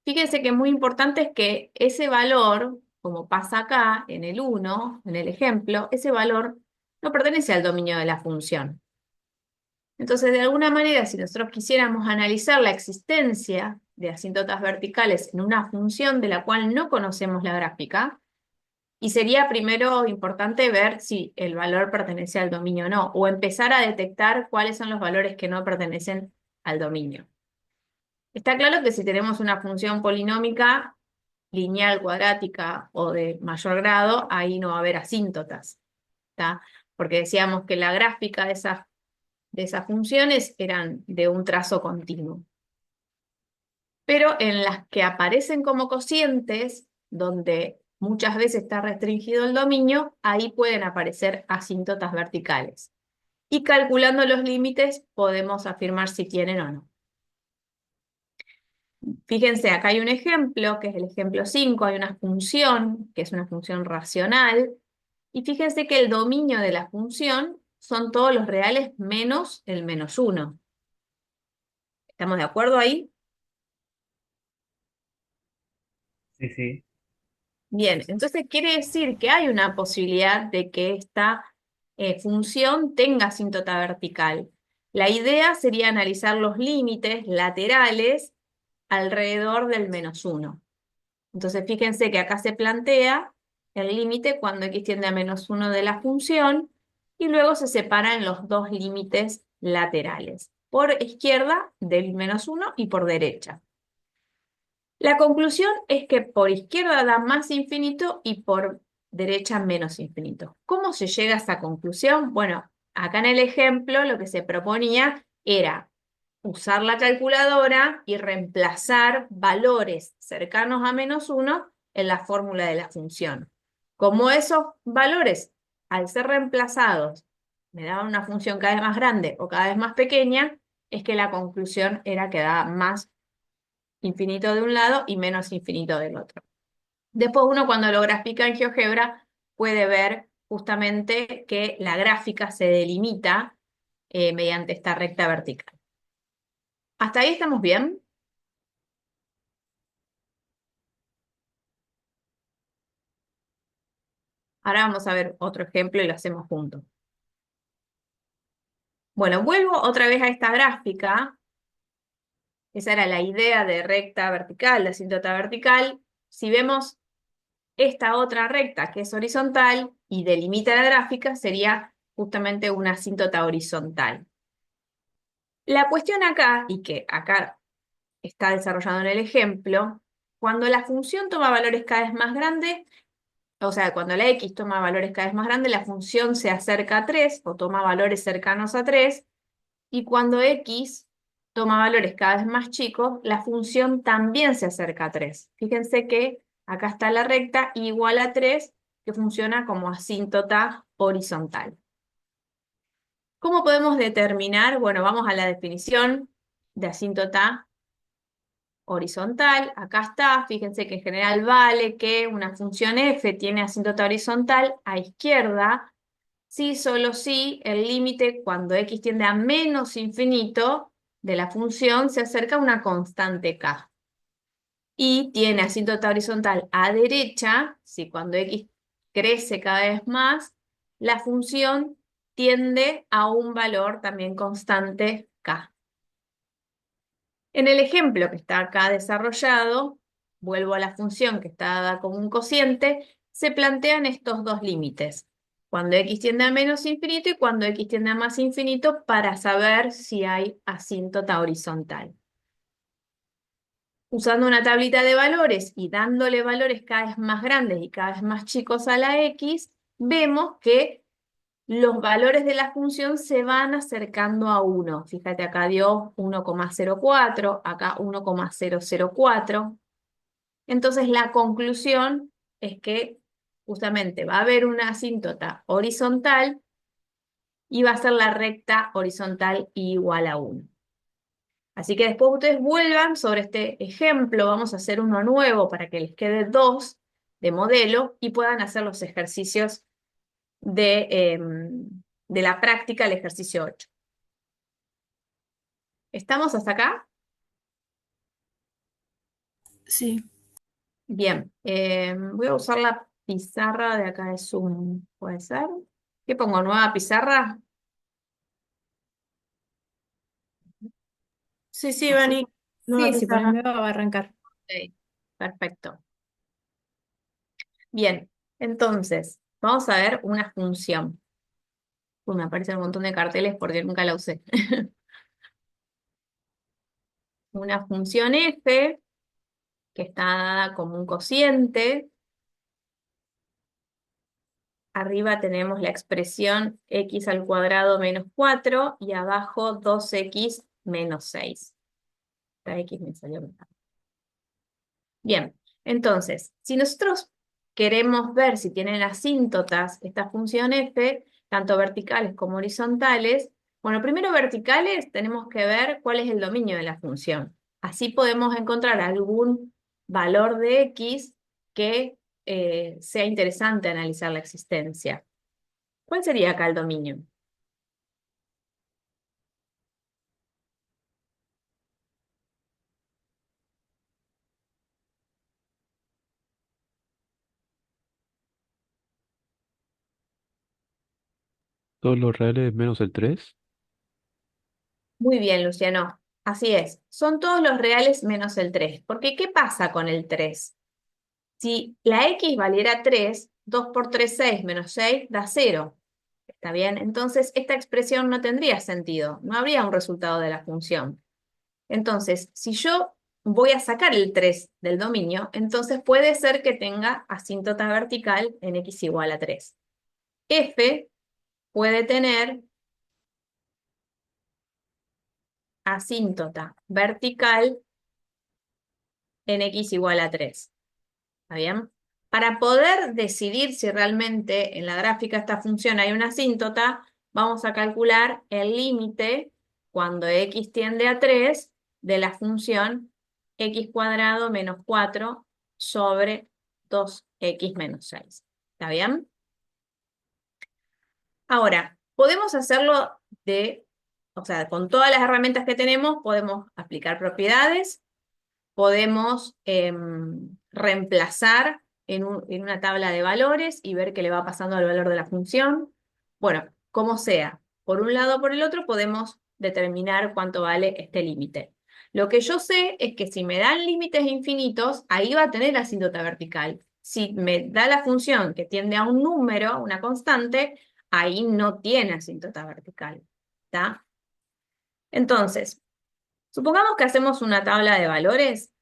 Fíjense que muy importante es que ese valor, como pasa acá en el 1, en el ejemplo, ese valor no pertenece al dominio de la función. Entonces, de alguna manera, si nosotros quisiéramos analizar la existencia de asíntotas verticales en una función de la cual no conocemos la gráfica, y sería primero importante ver si el valor pertenece al dominio o no, o empezar a detectar cuáles son los valores que no pertenecen al dominio. Está claro que si tenemos una función polinómica, lineal, cuadrática o de mayor grado, ahí no va a haber asíntotas, ¿tá? Porque decíamos que la gráfica de esas funciones eran de un trazo continuo. Pero en las que aparecen como cocientes, donde muchas veces está restringido el dominio, ahí pueden aparecer asíntotas verticales. Y calculando los límites podemos afirmar si tienen o no. Fíjense, acá hay un ejemplo, que es el ejemplo 5, hay una función, que es una función racional, y fíjense que el dominio de la función son todos los reales menos el menos 1. ¿Estamos de acuerdo ahí? Sí, sí. Bien, entonces quiere decir que hay una posibilidad de que esta función tenga asíntota vertical. La idea sería analizar los límites laterales alrededor del menos 1. Entonces fíjense que acá se plantea el límite cuando x tiende a menos 1 de la función y luego se separan los dos límites laterales, por izquierda del menos 1 y por derecha. La conclusión es que por izquierda da más infinito y por derecha menos infinito. ¿Cómo se llega a esa conclusión? Bueno, acá en el ejemplo lo que se proponía era usar la calculadora y reemplazar valores cercanos a menos 1 en la fórmula de la función. Como esos valores, al ser reemplazados, me daban una función cada vez más grande o cada vez más pequeña, es que la conclusión era que daba más infinito de un lado y menos infinito del otro. Después uno cuando lo grafica en GeoGebra puede ver justamente que la gráfica se delimita mediante esta recta vertical. ¿Hasta ahí estamos bien? Ahora vamos a ver otro ejemplo y lo hacemos juntos. Bueno, vuelvo otra vez a esta gráfica. Esa era la idea de recta vertical, de asíntota vertical. Si vemos esta otra recta que es horizontal y delimita la gráfica, sería justamente una asíntota horizontal. La cuestión acá, y que acá está desarrollado en el ejemplo, cuando la función toma valores cada vez más grandes, o sea, cuando la x toma valores cada vez más grandes, la función se acerca a 3 o toma valores cercanos a 3, y cuando x toma valores cada vez más chicos, la función también se acerca a 3. Fíjense que acá está la recta igual a 3, que funciona como asíntota horizontal. ¿Cómo podemos determinar? Bueno, vamos a la definición de asíntota horizontal. Acá está, fíjense que en general vale que una función f tiene asíntota horizontal a izquierda, si solo si el límite cuando x tiende a menos infinito de la función se acerca a una constante k. Y tiene asíntota horizontal a derecha, si cuando x crece cada vez más, la función tiende a un valor también constante k. En el ejemplo que está acá desarrollado, vuelvo a la función que está dada como un cociente, se plantean estos dos límites, cuando x tiende a menos infinito y cuando x tiende a más infinito, para saber si hay asíntota horizontal. Usando una tablita de valores y dándole valores cada vez más grandes y cada vez más chicos a la x, vemos que los valores de la función se van acercando a 1. Fíjate, acá dio 1,04, acá 1,004. Entonces la conclusión es que justamente va a haber una asíntota horizontal y va a ser la recta horizontal igual a 1. Así que después ustedes vuelvan sobre este ejemplo, vamos a hacer uno nuevo para que les quede 2 de modelo y puedan hacer los ejercicios de la práctica, el ejercicio 8. ¿Estamos hasta acá? Sí. Bien, voy a usar la pizarra de acá de Zoom, ¿puede ser? ¿Qué pongo? ¿Nueva pizarra? Sí, sí, ¿Así? Vani. Nueva Sí, si pones pizarra. nueva va a arrancar. Ok, perfecto. Bien, entonces, vamos a ver una función. Uy, me aparecen un montón de carteles porque nunca la usé. Una función f, que está dada como un cociente. Arriba tenemos la expresión x al cuadrado menos 4 y abajo 2x menos 6. Esta x me salió mal. Bien, entonces, si nosotros queremos ver si tienen asíntotas esta función f, tanto verticales como horizontales, bueno, primero verticales tenemos que ver cuál es el dominio de la función. Así podemos encontrar algún valor de x que sea interesante analizar la existencia. ¿Cuál sería acá el dominio? Todos los reales menos el 3. Muy bien, Luciano. Así es. Son todos los reales menos el 3. Porque, ¿qué pasa con el 3? Si la x valiera 3, 2 por 3, 6, menos 6 da 0. ¿Está bien? Entonces, esta expresión no tendría sentido. No habría un resultado de la función. Entonces, si yo voy a sacar el 3 del dominio, entonces puede ser que tenga asíntota vertical en x igual a 3. F puede tener asíntota vertical en x igual a 3. ¿Está bien? Para poder decidir si realmente en la gráfica de esta función hay una asíntota, vamos a calcular el límite cuando x tiende a 3 de la función x cuadrado menos 4 sobre 2x menos 6. ¿Está bien? Ahora, podemos hacerlo o sea, con todas las herramientas que tenemos, podemos aplicar propiedades, podemos reemplazar en una tabla de valores y ver qué le va pasando al valor de la función. Bueno, como sea, por un lado o por el otro podemos determinar cuánto vale este límite. Lo que yo sé es que si me dan límites infinitos, ahí va a tener asíntota vertical. Si me da la función que tiende a un número, una constante, ahí no tiene asíntota vertical. ¿Está? Entonces, supongamos que hacemos una tabla de valores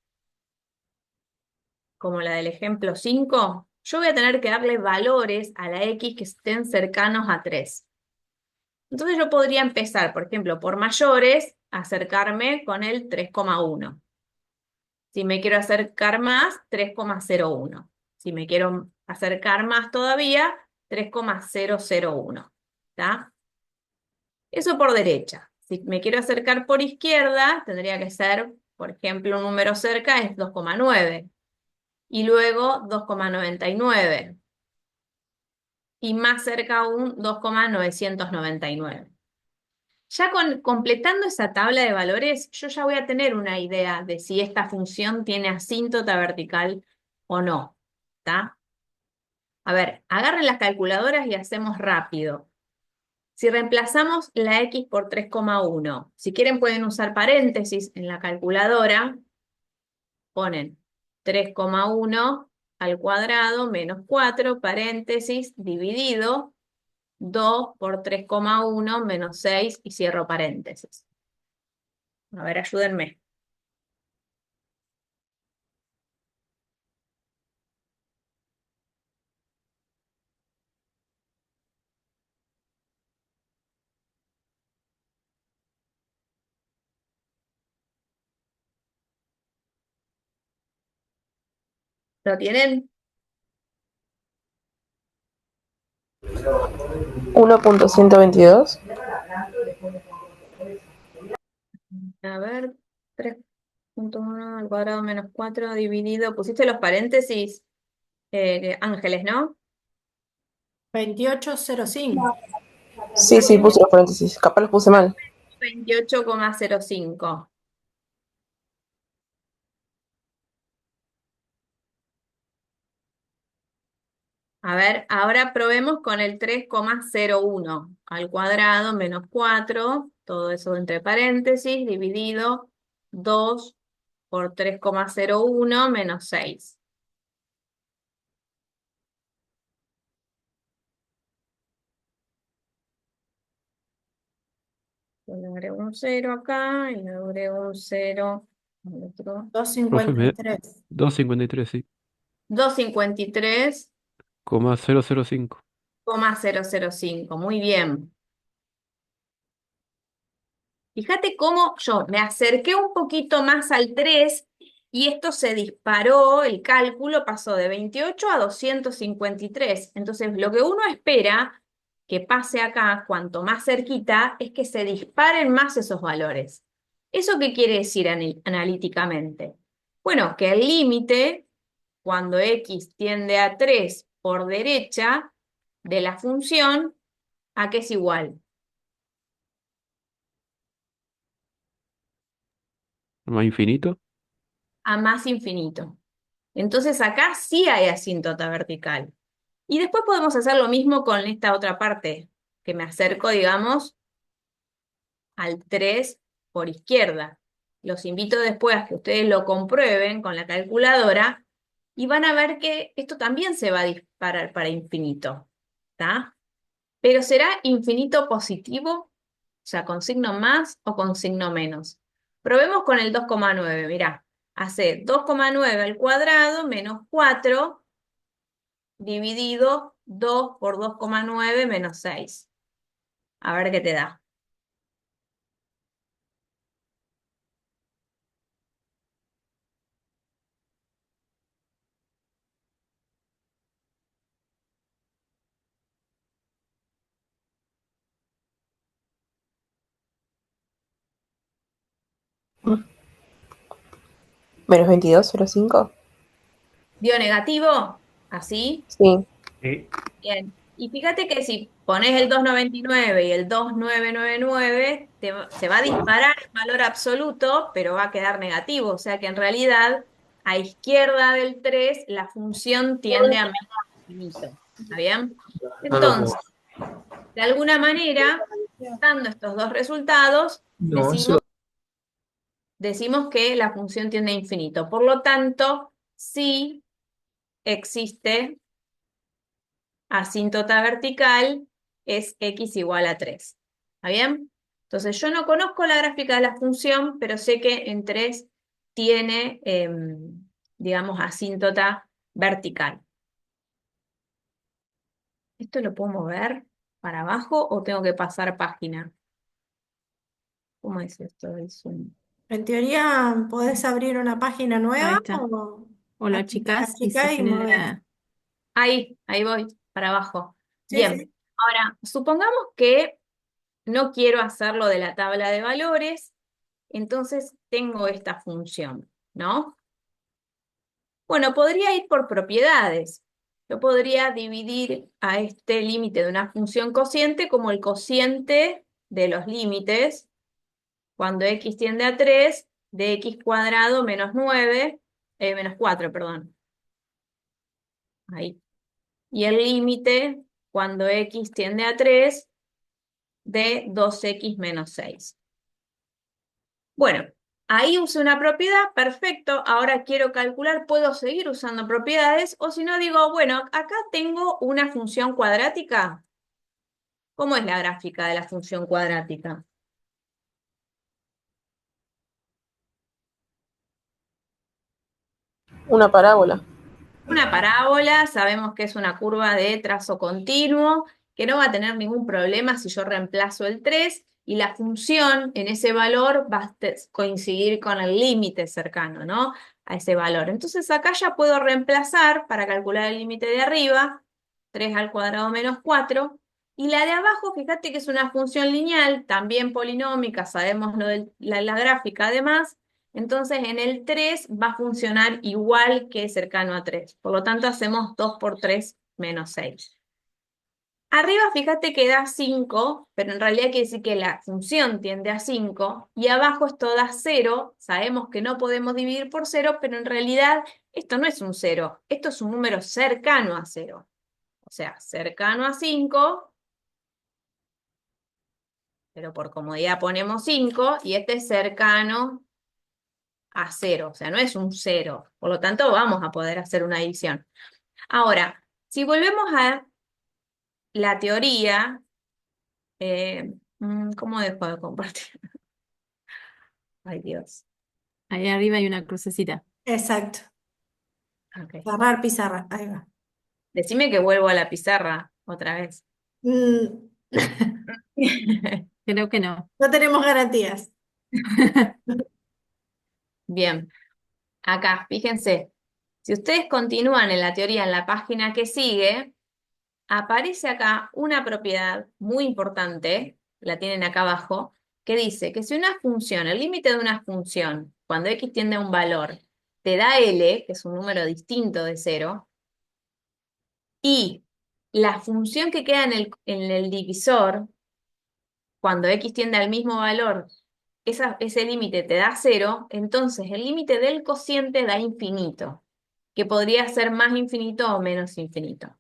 como la del ejemplo 5, yo voy a tener que darle valores a la x que estén cercanos a 3. Entonces yo podría empezar, por ejemplo, por mayores, acercarme con el 3,1. Si me quiero acercar más, 3,01. Si me quiero acercar más todavía, 3,001. ¿Está? Eso por derecha. Si me quiero acercar por izquierda, tendría que ser Por ejemplo, un número cerca es 2,9 y luego 2,99 y más cerca aún 2,999. Ya completando esa tabla de valores, yo ya voy a tener una idea de si esta función tiene asíntota vertical o no. ¿Está? A ver, agarren las calculadoras y hacemos rápido. Si reemplazamos la x por 3,1, si quieren pueden usar paréntesis en la calculadora, ponen 3,1 al cuadrado menos 4, paréntesis, dividido 2 por 3,1 menos 6 y cierro paréntesis. A ver, ayúdenme. ¿Lo tienen? 1.122. A ver, 3,1 al cuadrado menos 4 dividido. Pusiste los paréntesis, Ángeles, ¿no? 2805. Sí, sí, puse los paréntesis. Capaz los puse mal. 28,05. A ver, ahora probemos con el 3,01 al cuadrado menos 4, todo eso entre paréntesis, dividido 2 por 3,01 menos 6. Le agrego un 0 acá y le agrego un 0 al otro. Profe, 253. 253, sí. 253,005. Coma 005. Muy bien. Fíjate cómo yo me acerqué un poquito más al 3 y esto se disparó, el cálculo pasó de 28 a 253. Entonces, lo que uno espera que pase acá, cuanto más cerquita, es que se disparen más esos valores. ¿Eso qué quiere decir analíticamente? Bueno, que el límite, cuando x tiende a 3 por derecha de la función, ¿a qué es igual? ¿Más infinito? A más infinito. Entonces acá sí hay asíntota vertical. Y después podemos hacer lo mismo con esta otra parte, que me acerco, digamos, al 3 por izquierda. Los invito después a que ustedes lo comprueben con la calculadora y van a ver que esto también se va a disparar para infinito. ¿Está? Pero será infinito positivo, o sea, con signo más o con signo menos. Probemos con el 2,9, mirá. Hace 2,9 al cuadrado menos 4 dividido 2 por 2,9 menos 6. A ver qué te da. Menos 22,05. ¿Dio negativo? ¿Así? Sí. Sí. Bien. Y fíjate que si pones el 299 y el 2999, se va a disparar el valor absoluto, pero va a quedar negativo. O sea que en realidad, a izquierda del 3 la función tiende a menos infinito. ¿Está bien? Entonces, de alguna manera, dando estos dos resultados, decimos que la función tiende a infinito. Por lo tanto, sí existe asíntota vertical, es x igual a 3. ¿Está bien? Entonces, yo no conozco la gráfica de la función, pero sé que en 3 tiene, digamos, asíntota vertical. ¿Esto lo puedo mover para abajo o tengo que pasar página? ¿Cómo es esto del Zoom? En teoría, podés abrir una página Ahí nueva está. o Lo la achicás y se achicás y movés. genera. Ahí voy, para abajo. Sí, sí. Bien. Ahora, supongamos que no quiero hacerlo de la tabla de valores, entonces tengo esta función, ¿no? Bueno, podría ir por propiedades. Yo podría dividir a este límite de una función cociente como el cociente de los límites, cuando x tiende a 3, de x cuadrado menos 9, menos 4, perdón. Ahí. Y el límite, cuando x tiende a 3, de 2x menos 6. Bueno, ahí usé una propiedad, perfecto. Ahora quiero calcular, puedo seguir usando propiedades, o si no digo, bueno, acá tengo una función cuadrática. ¿Cómo es la gráfica de la función cuadrática? Una parábola. Una parábola, sabemos que es una curva de trazo continuo, que no va a tener ningún problema si yo reemplazo el 3 y la función en ese valor va a coincidir con el límite cercano, ¿no? A ese valor. Entonces acá ya puedo reemplazar para calcular el límite de arriba, 3 al cuadrado menos 4, y la de abajo, fíjate que es una función lineal, también polinómica, sabemos lo de la gráfica además. Entonces en el 3 va a funcionar igual que cercano a 3. Por lo tanto hacemos 2 por 3 menos 6. Arriba fíjate que da 5, pero en realidad quiere decir que la función tiende a 5. Y abajo esto da 0. Sabemos que no podemos dividir por 0, pero en realidad esto no es un 0. Esto es un número cercano a 0. O sea, cercano a 5, pero por comodidad ponemos 5. Y este es cercano a 0, o sea, no es un 0. Por lo tanto, vamos a poder hacer una división. Ahora, si volvemos a la teoría, ¿cómo dejo de compartir? Ay, Dios. Ahí arriba hay una crucecita. Exacto. Ok. Cerrar pizarra. Ahí va. Decime que vuelvo a la pizarra otra vez. Mm, Creo que no. no tenemos garantías. Bien, acá, fíjense, si ustedes continúan en la teoría en la página que sigue, aparece acá una propiedad muy importante, la tienen acá abajo, que dice que si una función, el límite de una función, cuando x tiende a un valor, te da L, que es un número distinto de 0, y la función que queda en el divisor, cuando x tiende al mismo valor, ese límite te da 0, entonces el límite del cociente da infinito, que podría ser más infinito o menos infinito.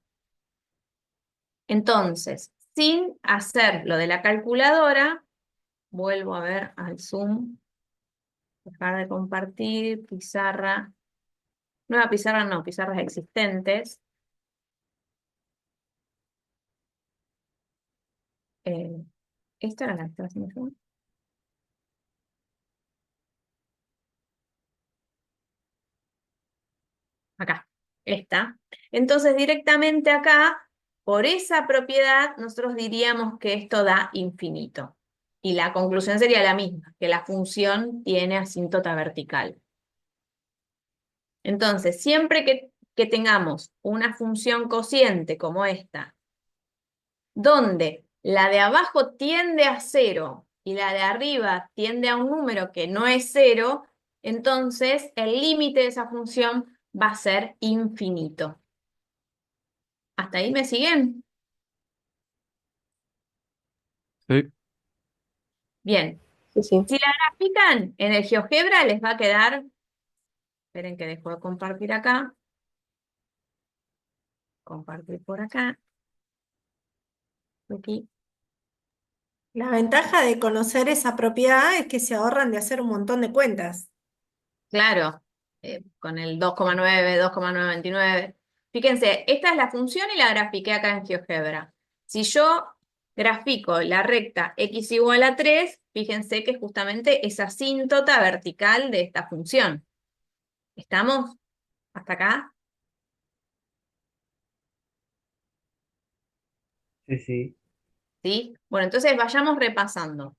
Entonces, sin hacer lo de la calculadora, vuelvo a ver al Zoom, dejar de compartir, pizarra, nueva pizarra no, pizarras existentes. Eh, ¿Esta era la que estaba haciendo yo? Acá, esta. Entonces, directamente acá, por esa propiedad, nosotros diríamos que esto da infinito. Y la conclusión sería la misma, que la función tiene asíntota vertical. Entonces, siempre que tengamos una función cociente como esta, donde la de abajo tiende a 0 y la de arriba tiende a un número que no es 0, entonces el límite de esa función va a ser infinito. ¿Hasta ahí me siguen? Sí. Bien. Sí, sí. Si la grafican en el GeoGebra les va a quedar, esperen que dejo de compartir acá, compartir por acá, aquí. La ventaja de conocer esa propiedad es que se ahorran de hacer un montón de cuentas. Claro, con el 2,9, 2,929. Fíjense, esta es la función y la grafiqué acá en GeoGebra. Si yo grafico la recta x igual a 3, fíjense que justamente es asíntota vertical de esta función. ¿Estamos hasta acá? Sí, sí. ¿Sí? Bueno, entonces vayamos repasando.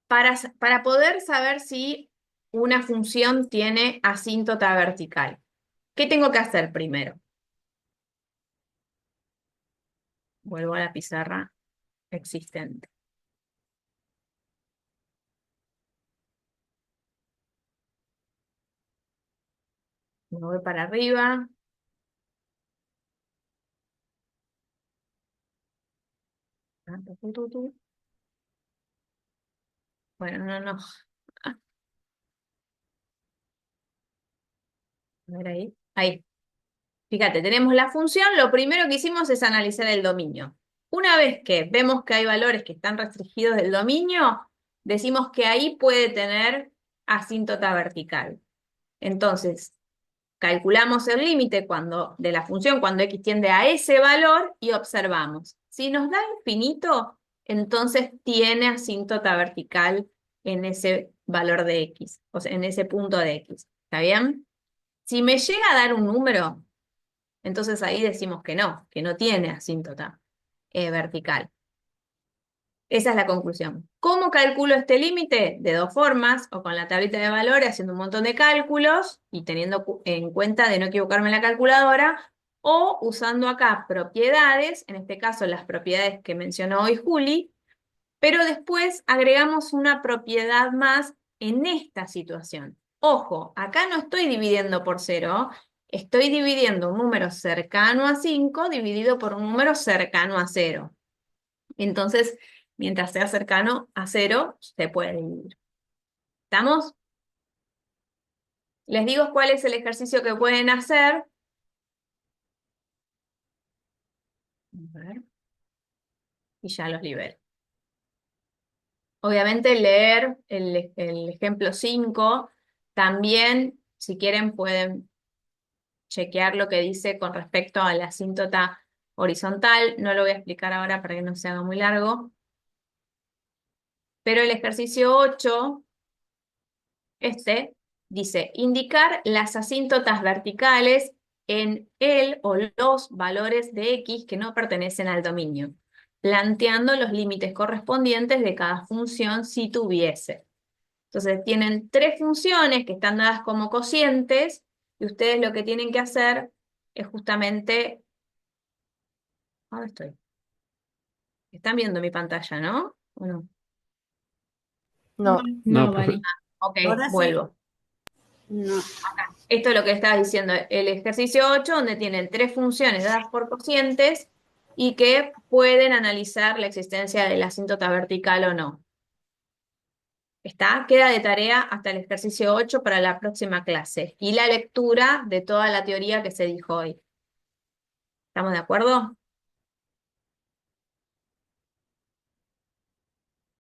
Para poder saber si una función tiene asíntota vertical, ¿qué tengo que hacer primero? Vuelvo a la pizarra existente. Me voy para arriba. Bueno, no. A ver ahí. Ahí. Fíjate, tenemos la función. Lo primero que hicimos es analizar el dominio. Una vez que vemos que hay valores que están restringidos del dominio, decimos que ahí puede tener asíntota vertical. Entonces, calculamos el límite de la función cuando x tiende a ese valor y observamos. Si nos da infinito, entonces tiene asíntota vertical en ese valor de x, o sea, en ese punto de x. ¿Está bien? Si me llega a dar un número, entonces ahí decimos que no tiene asíntota vertical. Esa es la conclusión. ¿Cómo calculo este límite? De dos formas, o con la tablita de valores haciendo un montón de cálculos y teniendo en cuenta de no equivocarme en la calculadora, o usando acá propiedades, en este caso las propiedades que mencionó hoy Juli, pero después agregamos una propiedad más en esta situación. Ojo, acá no estoy dividiendo por 0, estoy dividiendo un número cercano a 5 dividido por un número cercano a 0. Entonces, mientras sea cercano a 0, se puede dividir. ¿Estamos? Les digo cuál es el ejercicio que pueden hacer. A ver. Y ya los libero. Obviamente leer el ejemplo 5. También, si quieren, pueden chequear lo que dice con respecto a la asíntota horizontal. No lo voy a explicar ahora para que no se haga muy largo. Pero el ejercicio 8, dice, indicar las asíntotas verticales en el o los valores de x que no pertenecen al dominio, planteando los límites correspondientes de cada función si tuviese. Entonces tienen tres funciones que están dadas como cocientes y ustedes lo que tienen que hacer es justamente... ¿Dónde estoy? Están viendo mi pantalla, ¿no? ¿O no? No. No, No, profe. vale. Ok, Ahora sí. vuelvo. No. Esto es lo que estaba diciendo, el ejercicio 8, donde tienen tres funciones dadas por cocientes y que pueden analizar la existencia de la asíntota vertical o no. ¿Está? Queda de tarea hasta el ejercicio 8 para la próxima clase y la lectura de toda la teoría que se dijo hoy. ¿Estamos de acuerdo?